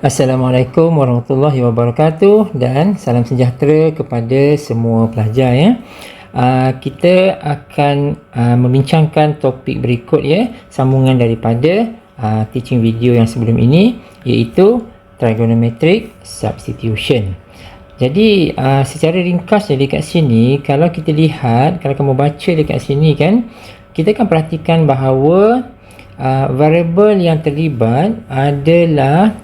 Assalamualaikum warahmatullahi wabarakatuh dan salam sejahtera kepada semua pelajar ya. Kita akan membincangkan topik berikut ya, sambungan daripada teaching video yang sebelum ini, iaitu trigonometric substitution. Jadi secara ringkas dekat sini, kalau kita lihat, kalau kamu baca dekat sini kan, kita akan perhatikan bahawa variable yang terlibat adalah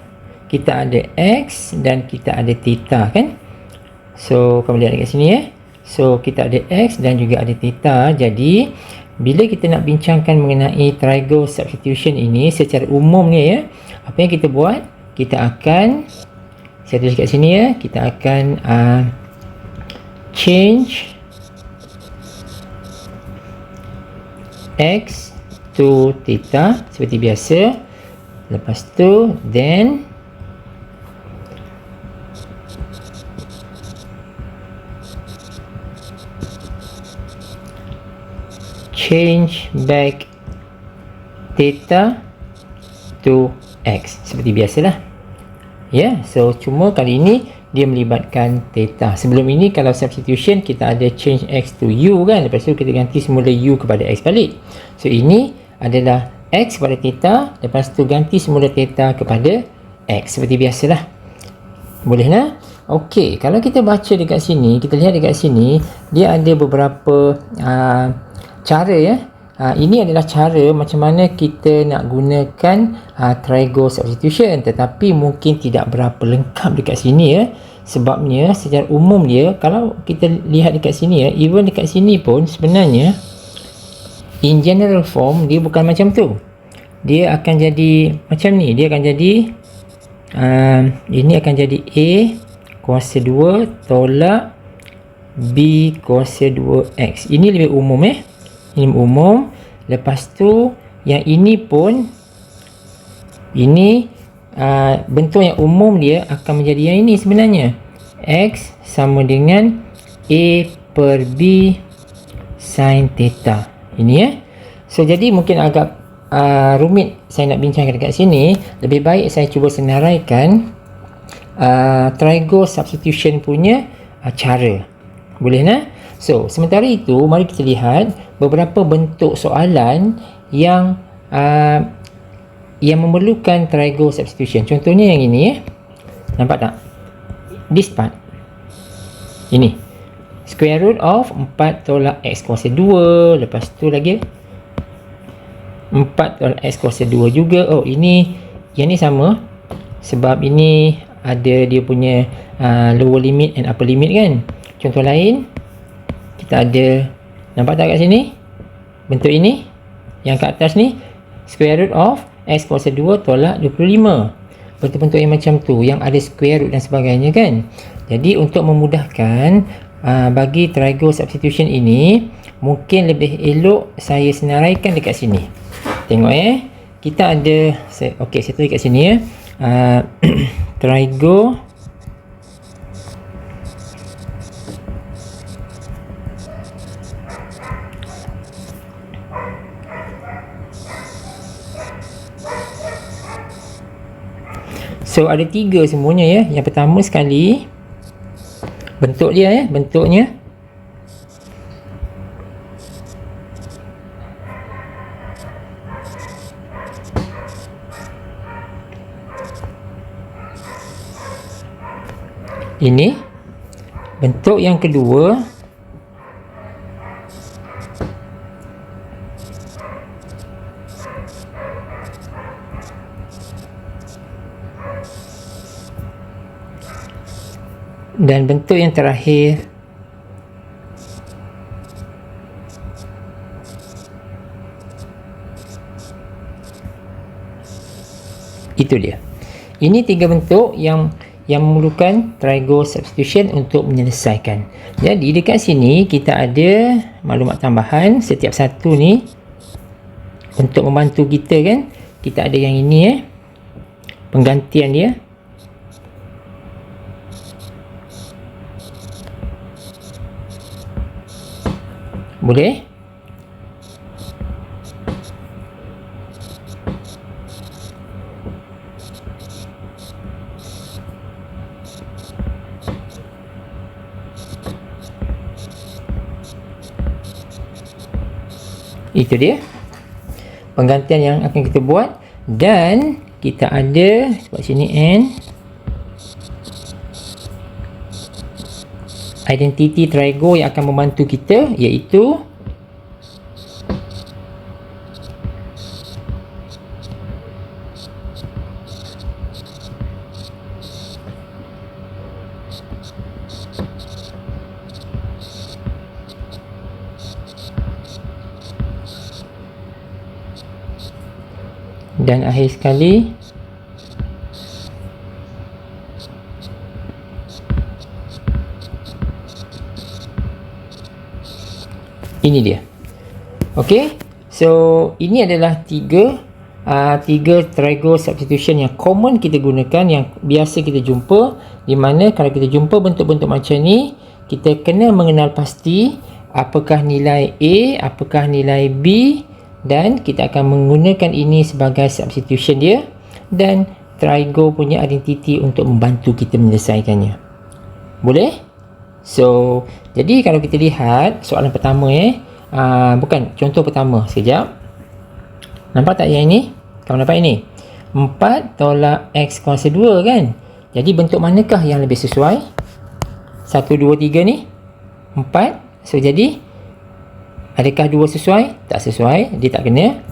kita ada X dan kita ada theta kan. So kamu lihat dekat sini ya. So kita ada X dan juga ada theta. Jadi bila kita nak bincangkan mengenai trigo substitution ini secara umumnya ya, apa yang kita buat, kita akan, saya tulis kat sini ya, kita akan change X to theta seperti biasa. Lepas tu then change back theta to X seperti biasalah ya. So cuma kali ini dia melibatkan theta. Sebelum ini kalau substitution kita ada change X to U kan, lepas tu kita ganti semula U kepada X balik. So ini adalah X kepada theta, lepas tu ganti semula theta kepada X seperti biasalah. Boleh lah. Okey, kalau kita baca dekat sini, kita lihat dekat sini dia ada beberapa cara ya. Ini adalah cara macam mana kita nak gunakan trigo substitution, tetapi mungkin tidak berapa lengkap dekat sini ya. Sebabnya secara umum dia, kalau kita lihat dekat sini ya, even dekat sini pun sebenarnya in general form dia bukan macam tu. Dia akan jadi macam ni. Dia akan jadi ini akan jadi A kuasa 2 tolak B kuasa 2X. Ini lebih umum ini umum. Lepas tu yang ini pun, ini bentuk yang umum dia akan menjadi yang ini sebenarnya. X sama dengan A per B sin theta. Ini ya. So jadi mungkin agak rumit saya nak bincangkan dekat sini. Lebih baik saya cuba senaraikan trigo substitution punya cara. Boleh nah? So sementara itu mari kita lihat beberapa bentuk soalan yang memerlukan trigo substitution. Contohnya yang ini ya. Nampak tak? This part. Ini. Square root of 4 tolak X kuasa 2. Lepas tu lagi 4 tolak X kuasa 2 juga. Oh ini, yang ni sama. Sebab ini ada dia punya lower limit and upper limit kan. Contoh lain, kita ada, nampak tak kat sini? Bentuk ini, yang kat atas ni, square root of X kuasa 2 tolak 25. Bentuk-bentuk yang macam tu, yang ada square root dan sebagainya kan. Jadi untuk memudahkan bagi trigo substitution ini, mungkin lebih elok saya senaraikan dekat sini. Tengok kita ada, saya tulis kat sini ya. Trigo so ada 3 semuanya ya. Yang pertama sekali, bentuk dia ya, bentuknya ini. Bentuk yang kedua dan bentuk yang terakhir itu dia. Ini 3 bentuk yang memerlukan trigo substitution untuk menyelesaikan. Jadi dekat sini kita ada maklumat tambahan setiap satu ni untuk membantu kita kan. Kita ada yang ini penggantian dia. Boleh? Itu dia penggantian yang akan kita buat. Dan kita ada kat sini N identity trigo yang akan membantu kita, iaitu dan akhir sekali ini dia. Okey, so ini adalah tiga trigo substitution yang common kita gunakan, yang biasa kita jumpa, di mana kalau kita jumpa bentuk-bentuk macam ni, kita kena mengenal pasti apakah nilai A, apakah nilai B, dan kita akan menggunakan ini sebagai substitution dia, dan trigo punya identity untuk membantu kita menyelesaikannya. Boleh? So, jadi kalau kita lihat soalan pertama bukan, contoh pertama sekejap. Nampak tak yang ini? Kamu nampak ini? 4 tolak X kuasa 2 kan? Jadi bentuk manakah yang lebih sesuai? 1, 2, 3 ni 4. So, jadi adakah 2 sesuai? Tak sesuai, dia tak kena.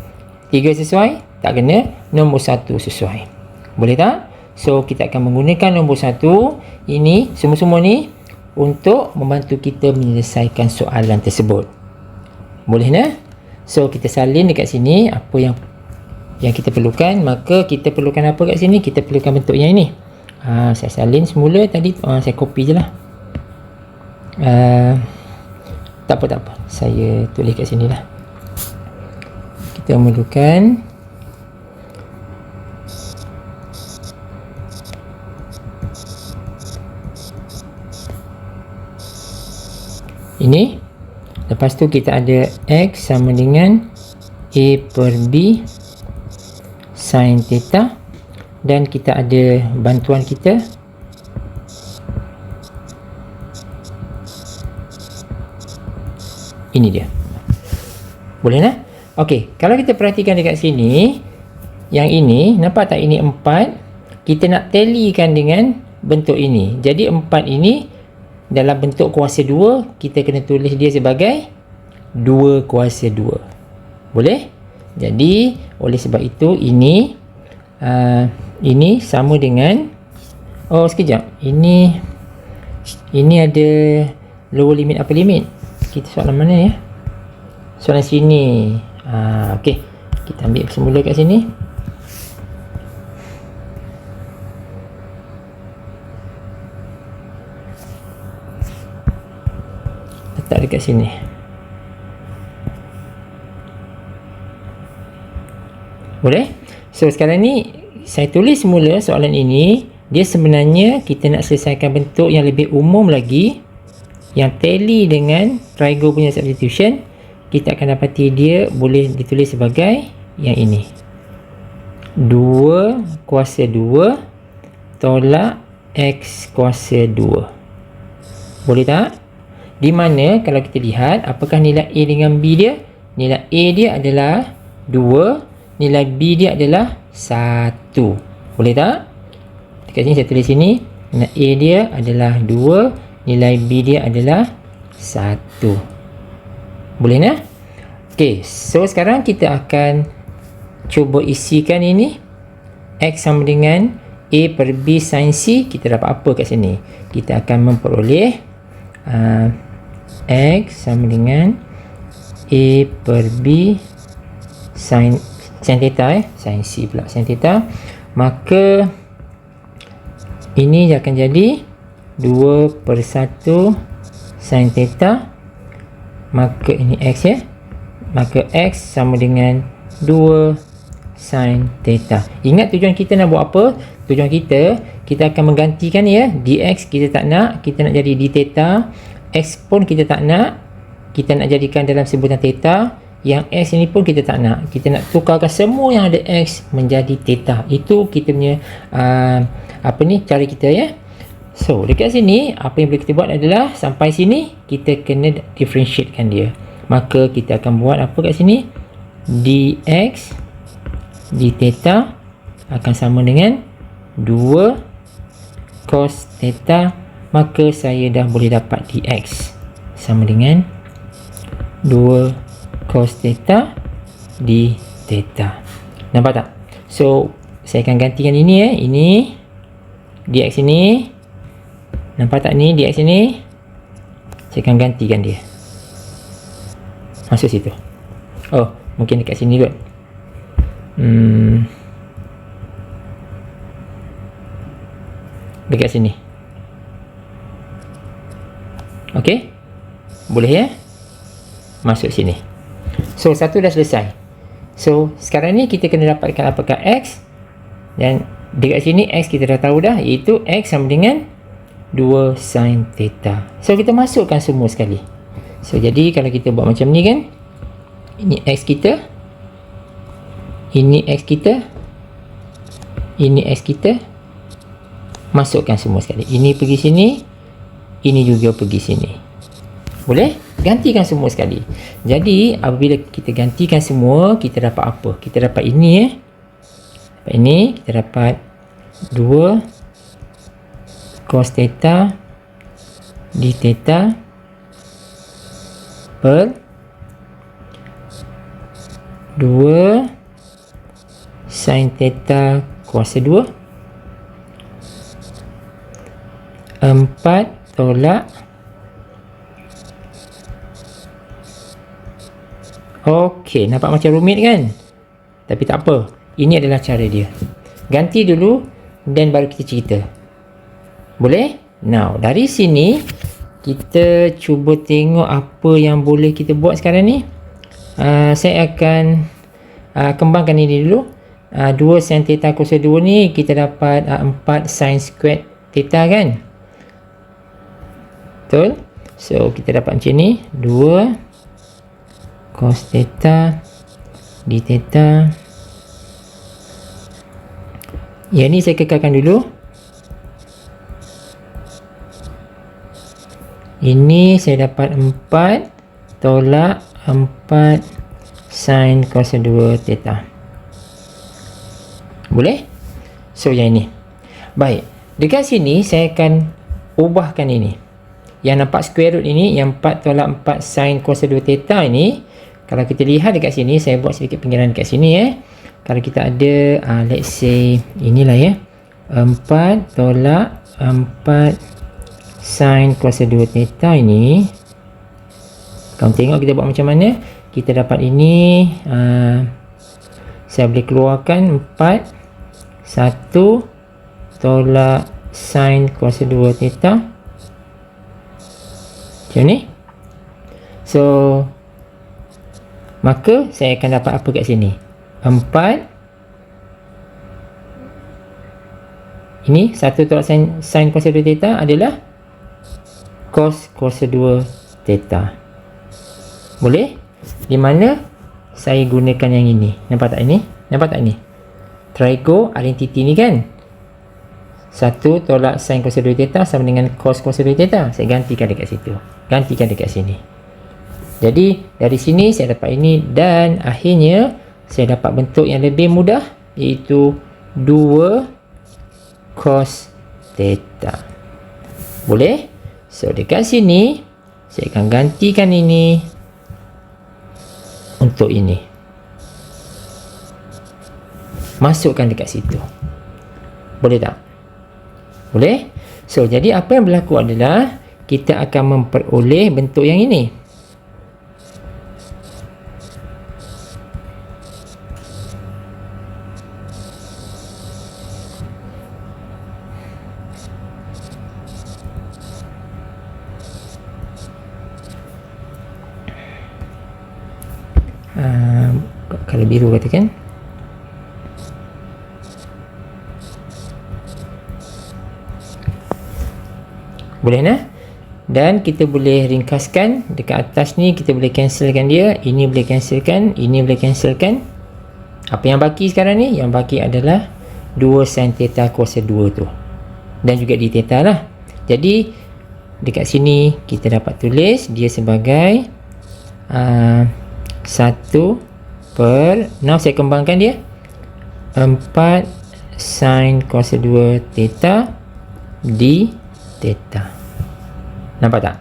3 sesuai? Tak kena. Nombor 1 sesuai. Boleh tak? So, kita akan menggunakan nombor 1 ini, semua-semua ni, untuk membantu kita menyelesaikan soalan tersebut. Boleh tak? So, kita salin dekat sini apa yang kita perlukan. Maka kita perlukan apa kat sini? Kita perlukan bentuk yang ini. Saya salin semula tadi, saya copy je lah. Tak apa. Saya tulis kat sini lah. Kita memerlukan ini. Lepas tu kita ada X sama dengan A per B sin theta. Dan kita ada bantuan kita, ini dia. Boleh tak? Okey, kalau kita perhatikan dekat sini, yang ini, nampak tak ini 4? Kita nak tallykan dengan bentuk ini. Jadi 4 ini dalam bentuk kuasa 2, kita kena tulis dia sebagai 2 kuasa 2. Boleh? Jadi, oleh sebab itu ini sama dengan, sekejap. Ini ada lower limit, upper limit. Kita soalan mana ya? Soalan sini. Okey, kita ambil semula kat sini. Letak dekat sini. Boleh? So, sekarang ni saya tulis semula soalan ini. Dia sebenarnya kita nak selesaikan bentuk yang lebih umum lagi, yang tally dengan trigo punya substitution. Kita akan dapati dia boleh ditulis sebagai yang ini, 2 kuasa 2 tolak X kuasa 2. Boleh tak? Di mana kalau kita lihat apakah nilai A dengan B dia? Nilai A dia adalah 2, nilai B dia adalah 1. Boleh tak? Dekat sini saya tulis sini, nilai A dia adalah 2, nilai B dia adalah 1. Boleh tak? Ok, so sekarang kita akan cuba isikan ini. X sama dengan A per B sin C. Kita dapat apa kat sini? Kita akan memperoleh X sama dengan A per B sin theta, sin C pula, sin theta. Maka ini akan jadi 2 per 1 sin theta. Maka ini X ya. Maka X sama dengan 2 sin theta. Ingat tujuan kita nak buat apa? Tujuan kita akan menggantikan ya. Dx kita tak nak, kita nak jadi d theta. X pun kita tak nak, kita nak jadikan dalam sebutan theta. Yang X ini pun kita tak nak, kita nak tukarkan semua yang ada X menjadi theta. Itu kita punya cara kita ya. So, dekat sini, apa yang boleh kita buat adalah sampai sini, kita kena differentiatekan dia. Maka kita akan buat apa kat sini? dx d theta akan sama dengan 2 cos theta. Maka saya dah boleh dapat dx sama dengan 2 cos theta d theta. Nampak tak? So saya akan gantikan ini ini dx ini. Nampak tak ni dx ini? Saya akan gantikan dia. Masuk situ. Oh, mungkin dekat sini kot. Dekat sini. Okey. Boleh ya? Masuk sini. So, satu dah selesai. So, sekarang ni kita kena dapatkan apakah x. Dan dekat sini x kita dah tahu dah, iaitu x sama dengan 2 sin theta. So, kita masukkan semua sekali. So, jadi kalau kita buat macam ni kan, ini x kita, ini x kita, ini x kita, masukkan semua sekali. Ini pergi sini, ini juga pergi sini. Boleh? Gantikan semua sekali. Jadi, apabila kita gantikan semua, kita dapat apa? Kita dapat ini dapat ini, kita dapat 2 cos theta d theta per 2 sin theta kuasa 2 4 tolak. Okey, nampak macam rumit kan? Tapi tak apa. Ini adalah cara dia. Ganti dulu dan baru kita cerita. Boleh? Now, dari sini kita cuba tengok apa yang boleh kita buat sekarang ni. Saya akan kembangkan ini dulu. 2 sin theta kuasa 2 ni kita dapat 4 sin squared theta kan? Betul? So, kita dapat macam ni. 2 cos theta d theta. Yang ni saya kekalkan dulu. Ini saya dapat 4 tolak 4 sin kuasa 2 theta. Boleh? So, yang ini. Baik. Dekat sini, saya akan ubahkan ini. Yang nampak square root ini, yang 4 tolak 4 sin kuasa 2 theta ini, kalau kita lihat dekat sini, saya buat sedikit pinggiran dekat sini Kalau kita ada, let's say, inilah 4 tolak 4 sin kuasa 2 theta ini. Kamu tengok kita buat macam mana. Kita dapat ini, saya boleh keluarkan 4 1 tolak sin kuasa 2 theta. Macam ni. So, maka saya akan dapat apa kat sini? 4. Ini 1 tolak sin kuasa 2 theta adalah cos kuasa 2 theta. Boleh? Di mana saya gunakan yang ini. Nampak tak ini? Nampak tak ini? Trigo identity ni kan? 1 tolak sin kuasa 2 theta sama dengan cos kuasa 2 theta. Saya gantikan dekat situ. Gantikan dekat sini. Jadi, dari sini saya dapat ini dan akhirnya saya dapat bentuk yang lebih mudah, iaitu 2 cos theta. Boleh? So, dekat sini saya akan gantikan ini untuk ini. Masukkan dekat situ. Boleh tak? Boleh? So, jadi apa yang berlaku adalah kita akan memperoleh bentuk yang ini. Kalau biru katakan. Boleh nah? Dan kita boleh ringkaskan dekat atas ni, kita boleh cancelkan dia. Ini boleh cancelkan, ini boleh cancelkan. Apa yang baki sekarang ni? Yang baki adalah 2 sin theta kuasa 2 tu. Dan juga d theta lah. Jadi dekat sini kita dapat tulis dia sebagai Now saya kembangkan dia, 4 sin cos 2 theta d theta. Nampak tak?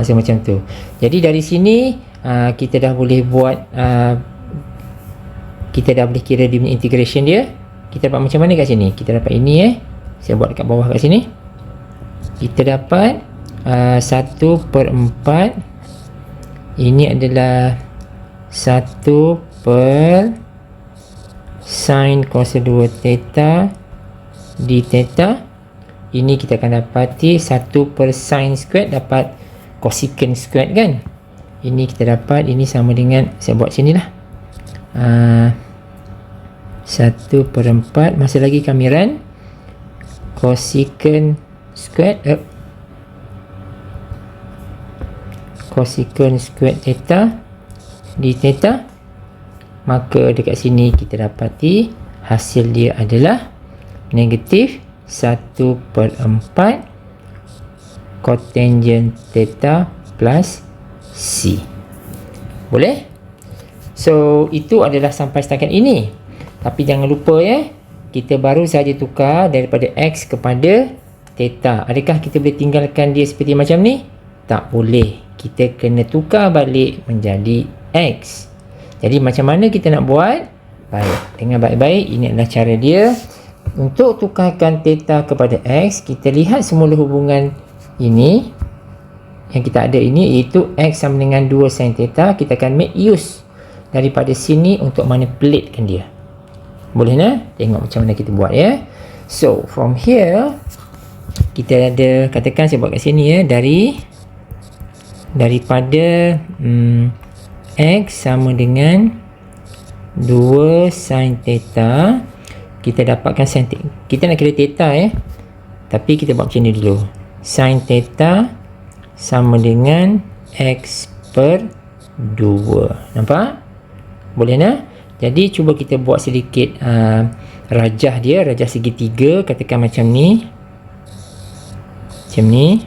So macam tu. Jadi dari sini kita dah boleh buat, kita dah boleh kira dia punya integration dia. Kita dapat macam mana kat sini? Kita dapat ini saya buat dekat bawah kat sini. Kita dapat 1/4. Ini adalah 1 per sin cos 2 theta d theta. Ini kita akan dapati 1 per sin squared dapat cosecant squared kan. Ini kita dapat, ini sama dengan, saya buat sini lah, 1/4 masih lagi kami run cosecant squared cosecant squared theta d theta. Maka dekat sini kita dapati hasil dia adalah negatif 1/4 cotangent theta plus C. Boleh? So itu adalah sampai setakat ini. Tapi jangan lupa kita baru saja tukar daripada X kepada theta. Adakah kita boleh tinggalkan dia seperti macam ni? Tak boleh. Kita kena tukar balik menjadi X. Jadi macam mana kita nak buat? Baik, dengan baik-baik, ini adalah cara dia. Untuk tukarkan theta kepada X, kita lihat semula hubungan ini yang kita ada ini, iaitu X sama dengan 2 sin theta. Kita akan make use daripada sini untuk manipulatekan dia. Boleh nak? Tengok macam mana kita buat So from here kita ada, katakan saya buat kat sini daripada X sama dengan 2 sin theta. Kita dapatkan sin theta. Kita nak kira theta tapi kita buat macam ni dulu. Sin theta sama dengan X per 2. Nampak? Boleh nak? Jadi cuba kita buat sedikit rajah dia, rajah segitiga. Katakan macam ni. Macam ni.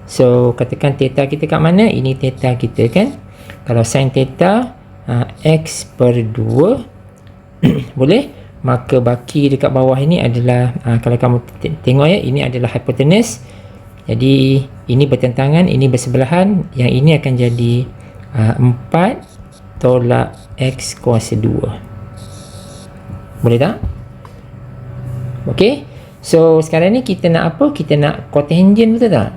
So katakan theta kita kat mana? Ini theta kita kan. Kalau sin theta X per 2 boleh, maka baki dekat bawah ini adalah kalau kamu tengok ini adalah hypotenuse. Jadi ini bertentangan, ini bersebelahan. Yang ini akan jadi 4 tolak X kuasa 2. Boleh tak? Okey. So sekarang ni kita nak apa? Kita nak cotangent, betul tak?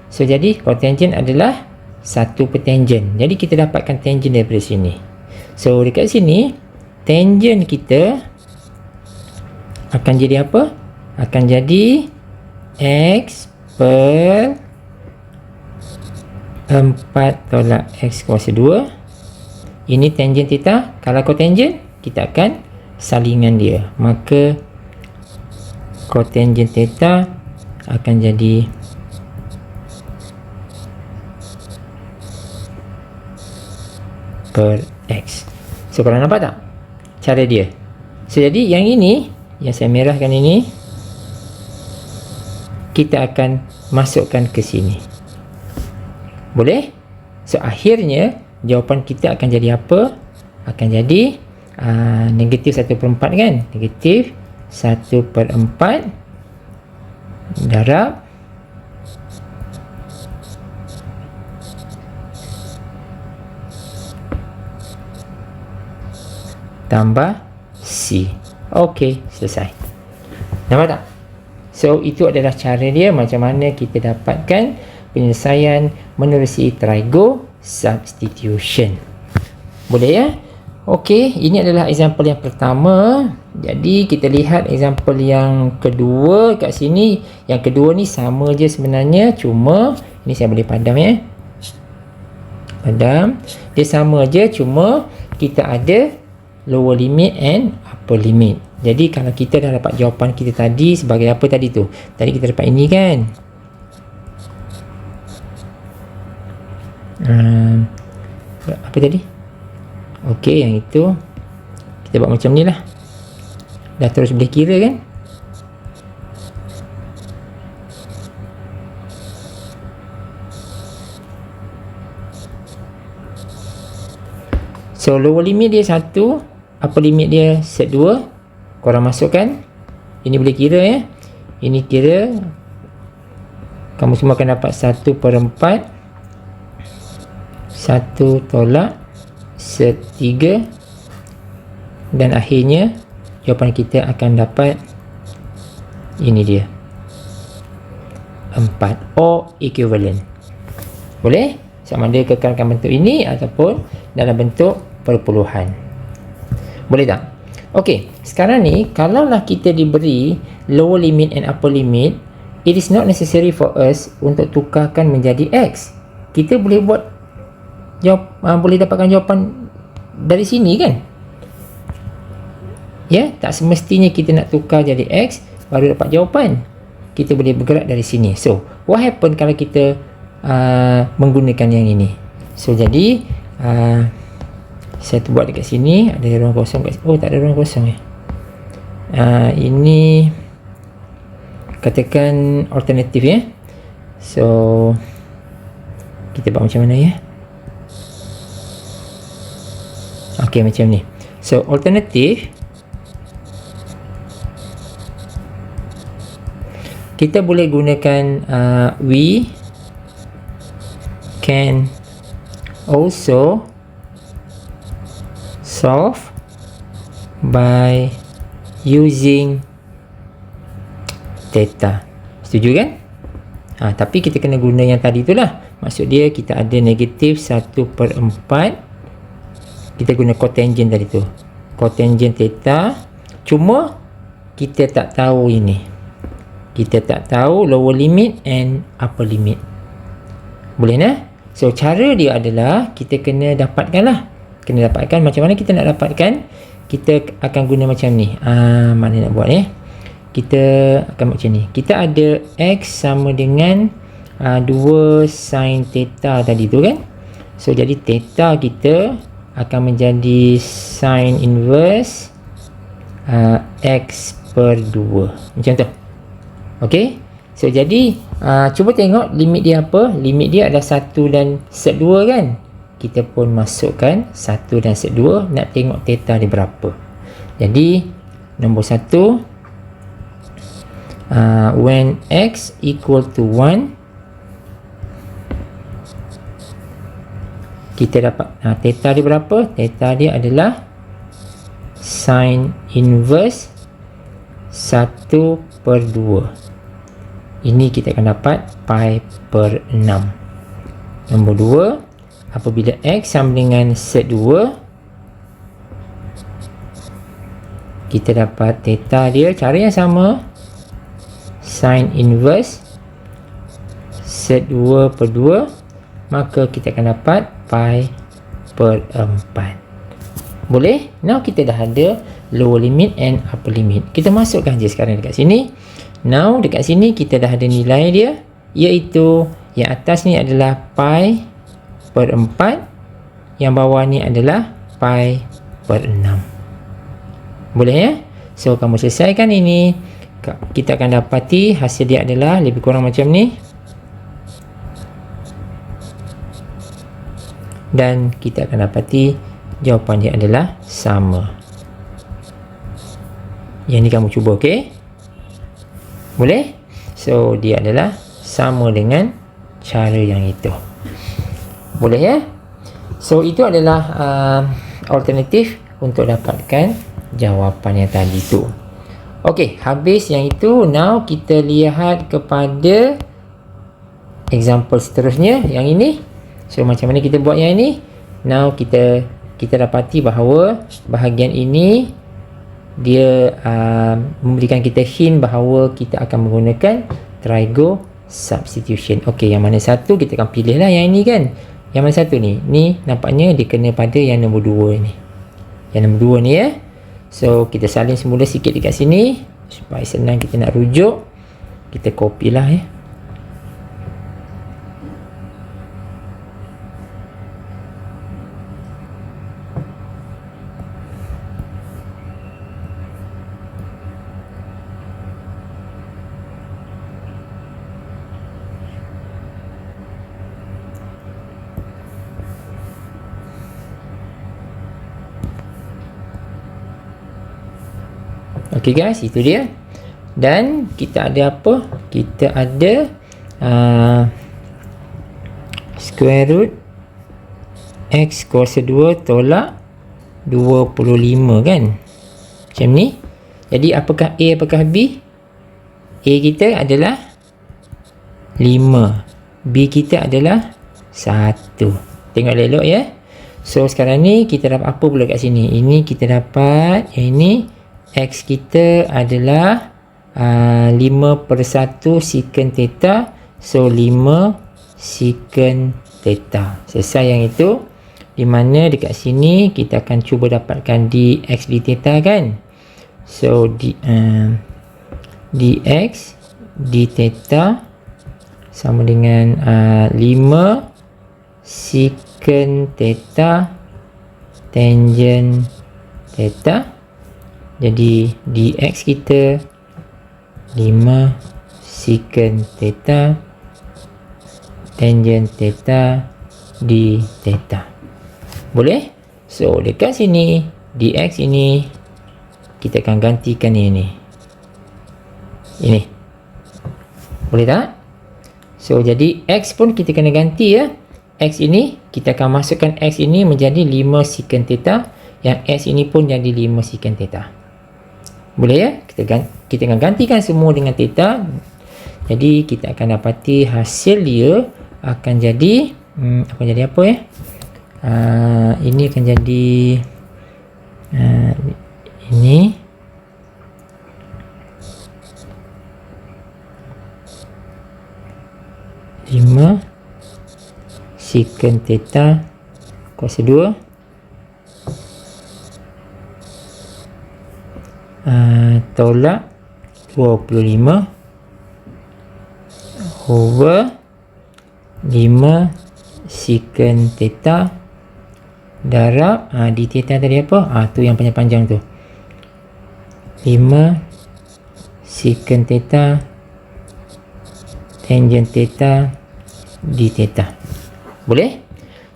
So jadi cotangent adalah 1 per tangent. Jadi kita dapatkan tangent daripada sini. So dekat sini tangent kita akan jadi apa? Akan jadi X per 4 tolak X kuasa 2. Ini tangent theta. Kalau cotangent, kita akan salingan dia. Maka cotangent theta akan jadi per X. So korang nampak tak cara dia? So jadi yang ini, yang saya merahkan ini, kita akan masukkan ke sini. Boleh? So akhirnya jawapan kita akan jadi apa? Akan jadi negatif 1/4 kan? Negatif 1/4 darab tambah C. Okey, selesai. Nampak tak? So itu adalah cara dia macam mana kita dapatkan penyelesaian menerusi trigo substitution. Boleh Okey, ini adalah example yang pertama. Jadi kita lihat example yang kedua kat sini. Yang kedua ni sama je sebenarnya, cuma ini saya boleh padam padam. Dia sama je, cuma kita ada lower limit and upper limit. Jadi kalau kita dah dapat jawapan kita tadi sebagai apa tadi tu? Tadi kita dapat ini kan? Apa tadi? Okey, yang itu kita buat macam ni lah. Dah terus boleh kira kan? So lower limit dia 1, upper limit dia set 2. Korang masukkan. Ini boleh kira ya. Ini kira kamu semua akan dapat 1/4 1 tolak set 3, dan akhirnya jawapan kita akan dapat ini dia 4 or equivalent. Boleh? Sama ada kekalkan bentuk ini ataupun dalam bentuk perpuluhan. Boleh tak? Okey, sekarang ni kalaulah kita diberi lower limit and upper limit, it is not necessary for us untuk tukarkan menjadi X. Kita boleh buat boleh dapatkan jawapan dari sini kan? Ya, tak semestinya kita nak tukar jadi X baru dapat jawapan. Kita boleh bergerak dari sini. So, what happen kalau kita menggunakan yang ini? So, jadi saya buat dekat sini, ada ruang kosong kat sini. Oh, tak ada ruang kosong ya. Ini katakan alternatif ya. So, kita buat macam mana ya? Okey, macam ni. So, alternatif kita boleh gunakan we can also solve by using theta. Setuju kan? Tapi kita kena guna yang tadi itulah. Maksud dia kita ada negatif 1/4. Kita guna cotangent tadi tu. Cotangent theta. Cuma kita tak tahu ini. Kita tak tahu lower limit and upper limit. Boleh nah? So, cara dia adalah kita kena dapatkan lah. Kena dapatkan. Macam mana kita nak dapatkan? Kita akan guna macam ni. Mana nak buat kita akan macam ni. Kita ada X sama dengan 2 sin theta tadi tu kan. So, jadi theta kita akan menjadi sin inverse X per 2. Macam tu. Okey. So, jadi cuba tengok limit dia apa. Limit dia adalah 1 dan set 2 kan. Kita pun masukkan 1 dan set 2. Nak tengok theta dia berapa. Jadi, nombor 1. When X equal to 1, kita dapat theta dia berapa? Theta dia adalah sin inverse 1/2. Ini kita akan dapat pi per 6. Nombor 2, apabila X sama dengan set 2, kita dapat theta dia cara yang sama, sin inverse set 2/2, maka kita akan dapat pi per 4. Boleh? Now kita dah ada lower limit and upper limit. Kita masukkan je sekarang dekat sini. Now dekat sini kita dah ada nilai dia, iaitu yang atas ni adalah pi per 4, yang bawah ni adalah pi per 6. Boleh ya? So, kamu selesaikan ini, kita akan dapati hasil dia adalah lebih kurang macam ni. Dan kita akan dapati jawapan dia adalah sama. Yang ni kamu cuba, okey? Boleh? So, dia adalah sama dengan cara yang itu. Boleh ya? So, itu adalah alternatif untuk dapatkan jawapan yang tadi tu. Okey, habis yang itu. Now, kita lihat kepada example seterusnya. Yang ini. So, macam mana kita buat yang ini? Now, kita dapati bahawa bahagian ini dia memberikan kita hint bahawa kita akan menggunakan trigo substitution. Okey, yang mana satu kita akan pilih lah yang ini kan. Yang mana satu ni? Ni nampaknya dia kena pada yang nombor 2 ni. Yang nombor 2 ni ya. So, kita salin semula sikit dekat sini supaya senang kita nak rujuk. Kita copy lah ya. Okey guys, itu dia. Dan kita ada apa? Kita ada square root x kuasa 2 tolak 25 kan? Macam ni. Jadi apakah A, apakah B? A kita adalah 5. B kita adalah 1. Tengok elok ya. So sekarang ni kita dapat apa pula kat sini? Ini kita dapat, yang ini x kita adalah 5/1 secant theta. So 5 secant theta. Selesai yang itu. Di mana dekat sini kita akan cuba dapatkan dx d theta kan. So dx d theta sama dengan 5 secant theta tangent theta. Jadi dx kita 5 secant theta tangent theta d theta. Boleh? So dekat sini dx ini kita akan gantikan ini. Boleh tak? So jadi x pun kita kena ganti ya. X ini kita akan masukkan x ini menjadi 5 secant theta, yang x ini pun jadi 5 secant theta. Boleh ya? Kita akan gantikan semua dengan theta. Jadi kita akan dapati hasil dia akan jadi apa ya? Ini akan jadi ini lima secant theta kuasa 2 tolak 25 over 5 secant theta darab di theta tadi apa? Tu yang panjang-panjang tu. 5 secant theta tangent theta d theta. Boleh?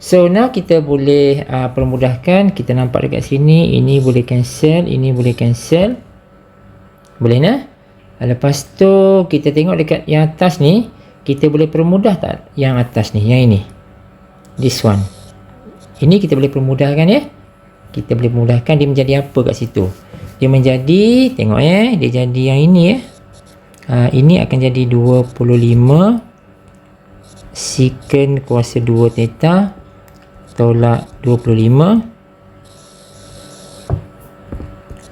So now kita boleh permudahkan. Kita nampak dekat sini, ini boleh cancel, ini boleh cancel. Boleh nah? Lepas tu kita tengok dekat yang atas ni, kita boleh permudah tak yang atas ni, yang ini, this one. Ini kita boleh permudahkan ya. Kita boleh permudahkan dia menjadi apa kat situ. Dia menjadi, tengok ya, dia jadi yang ini ya. Ini akan jadi 25 secant kuasa 2 theta tolak 25.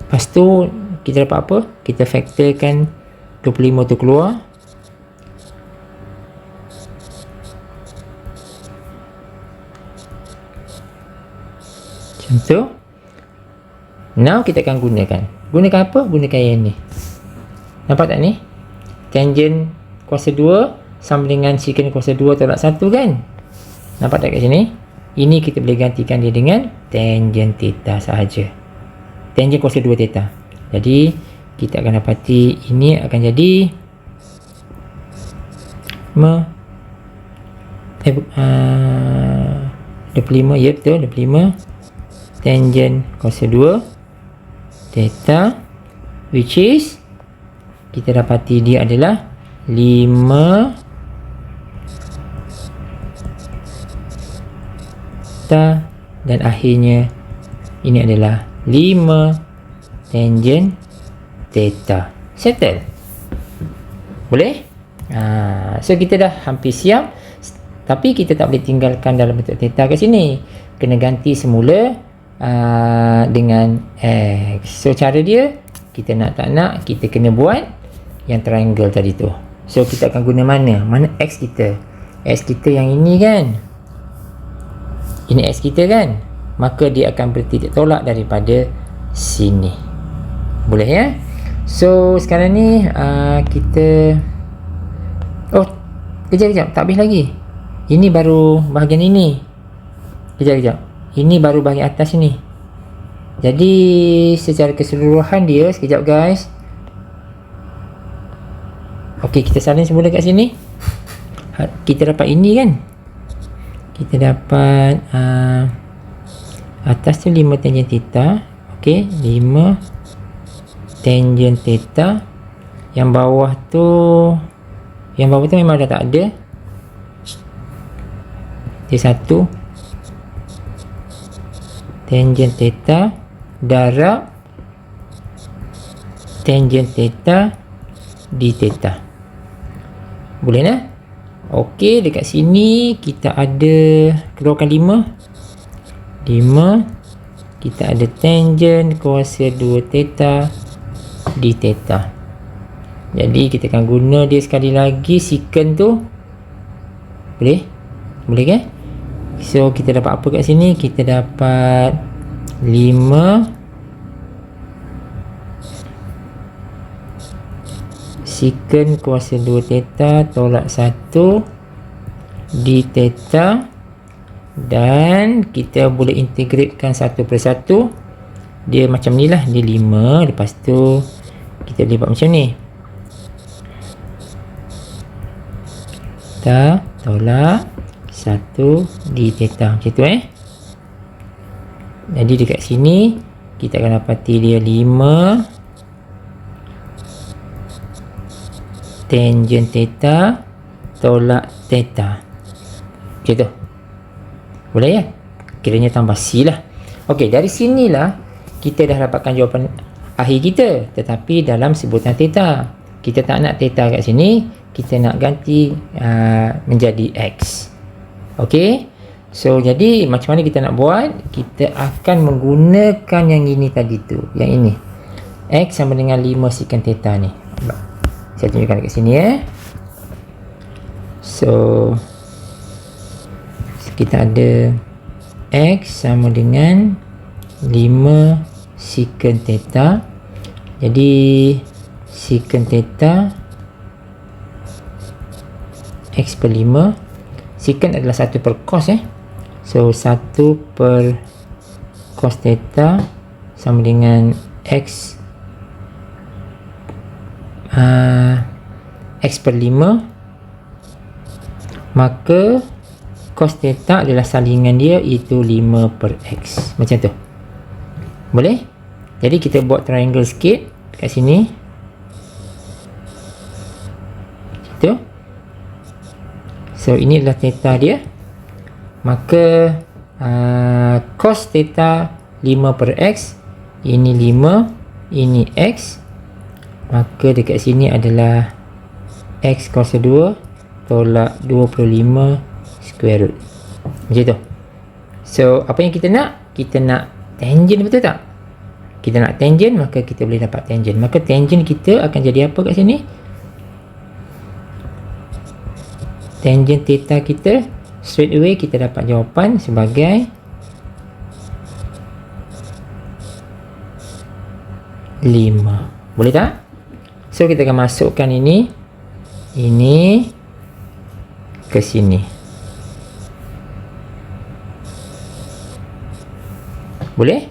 Lepas tu kita dapat apa? Kita faktorkan 25 tu keluar. Macam tu. Now kita akan gunakan. Gunakan apa? Gunakan yang ni. Nampak tak ni? Tangent kuasa 2 sama dengan secant kuasa 2 tolak 1 kan? Nampak tak kat sini? Ini kita boleh gantikan dia dengan tangent theta sahaja. Tangent kuasa 2 theta. Jadi kita akan dapati ini akan jadi 25, ya betul, 25 tangent kuasa 2 theta, which is kita dapati dia adalah 5 theta, dan akhirnya ini adalah 5 tangent theta. Settle? Boleh? So kita dah hampir siap, tapi kita tak boleh tinggalkan dalam bentuk theta kat sini. Kena ganti semula dengan x. So cara dia, kita nak tak nak, kita kena buat yang triangle tadi tu. So kita akan guna mana? Mana x kita? X kita yang ini kan? Ini x kita kan? Maka dia akan bertitik tolak daripada sini. Boleh ya? So sekarang ni kita kejap, tak habis lagi. Ini baru bahagian ini. Kejap. Ini baru bahagian atas ni. Jadi secara keseluruhan dia, sekejap guys. Okey, kita salin semula kat sini. Kita dapat ini kan? Kita dapat atas tu 5 tangent theta. Okey, 5 tangent theta. Yang bawah tu memang dah tak ada. Dia satu tangent theta darab tangent theta d theta. Boleh tak? Okey, dekat sini kita ada keluarkan 5. Kita ada tangent kuasa 2 theta d theta. Jadi kita akan guna dia sekali lagi, secant tu. Boleh kan? So kita dapat apa kat sini? Kita dapat 5 secant kuasa 2 theta tolak 1 d theta, dan kita boleh integratekan satu persatu. Dia macam ni lah, dia 5, lepas tu kita boleh buat macam ni, theta tolak 1 d theta, macam tu Jadi dekat sini kita akan dapati dia 5 tangent theta tolak theta, macam tu. Boleh ya? Kiranya tambah C lah. Okey, dari sinilah kita dah dapatkan jawapan akhir kita, tetapi dalam sebutan theta. Kita tak nak theta kat sini, kita nak ganti menjadi X. Okey, so jadi macam mana kita nak buat? Kita akan menggunakan yang ini tadi tu, yang ini, X sama dengan 5 secant theta ni. Saya tunjukkan dekat sini So kita ada X sama dengan 5 secant theta. Jadi secant theta X per 5. Secant adalah 1 per cos So 1 per cos theta sama dengan X X per 5. Maka cos theta adalah salingan dia, itu 5 per X. Macam tu. Boleh? Jadi kita buat triangle sikit kat sini. Macam tu. So ini adalah theta dia. Maka cos theta 5 per X. Ini 5, ini X. Maka dekat sini adalah X kuasa 2 tolak 25 square root. Macam tu. So apa yang kita nak? Kita nak tangent, betul tak? Kita nak tangent, maka kita boleh dapat tangent. Maka tangent kita akan jadi apa kat sini? Tangent theta kita, straight away kita dapat jawapan sebagai 5. Boleh tak? So kita akan masukkan ini ke sini. Boleh?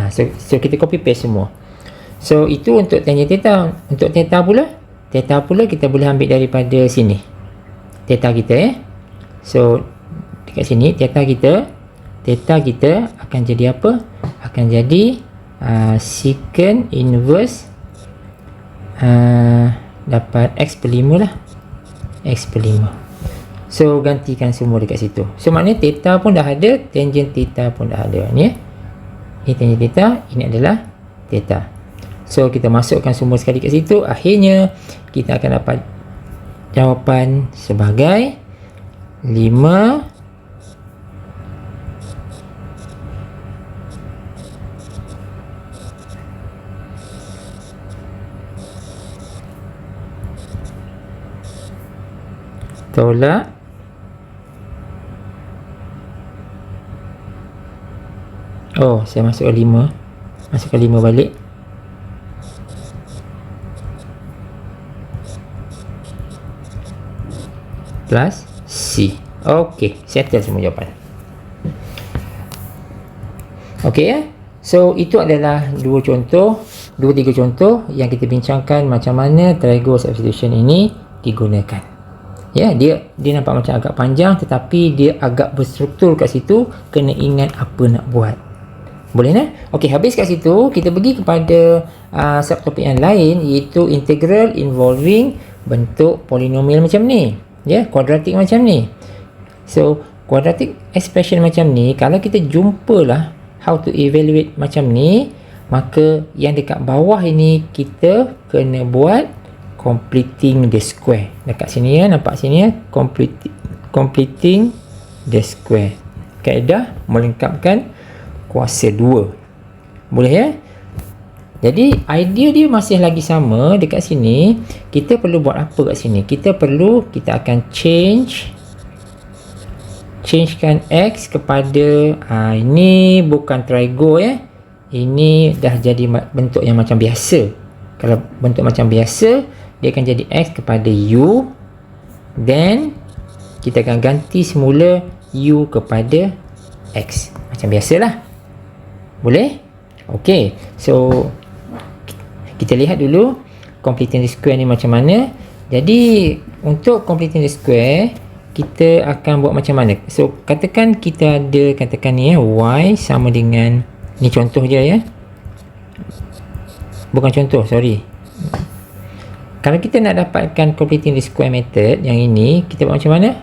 So kita copy paste semua. So itu untuk tangent theta. Untuk theta pula kita boleh ambil daripada sini. Theta kita So dekat sini theta kita akan jadi apa? Akan jadi secant inverse dapat X per 5 lah. X per 5. So gantikan semua dekat situ. So maknanya theta pun dah ada, tangent theta pun dah ada. Ni ini tangent theta, ini adalah theta. So kita masukkan semua sekali kat situ. Akhirnya kita akan dapat jawapan sebagai 5 tolak saya masukkan 5 balik plus C. Okey, settle semua jawapan. Okey so itu adalah 2-3 contoh yang kita bincangkan macam mana triangle substitution ini digunakan. Dia nampak macam agak panjang, tetapi dia agak berstruktur kat situ. Kena ingat apa nak buat. Boleh kan? Okey, habis kat situ kita pergi kepada subtopik yang lain, iaitu integral involving bentuk polinomial macam ni, ya, kuadratik macam ni. So quadratic expression macam ni, kalau kita jumpalah how to evaluate macam ni, maka yang dekat bawah ini kita kena buat completing the square. Dekat sini ya, nampak sini ya, completing the square. Kaedah melengkapkan kuasa 2. Boleh ya? Jadi idea dia masih lagi sama dekat sini. Kita perlu buat apa kat sini? Kita akan changekan x kepada ini bukan trigo ya. Ini dah jadi bentuk yang macam biasa. Kalau bentuk macam biasa, dia akan jadi x kepada u. Then kita akan ganti semula u kepada x. Macam biasalah. Boleh? Okey. So kita lihat dulu completing the square ni macam mana. Jadi untuk completing the square, kita akan buat macam mana? So katakan kita ada, katakan ni ya, y sama dengan, ni contoh je ya. Bukan contoh, sorry. Kalau kita nak dapatkan completing the square method yang ini, kita buat macam mana?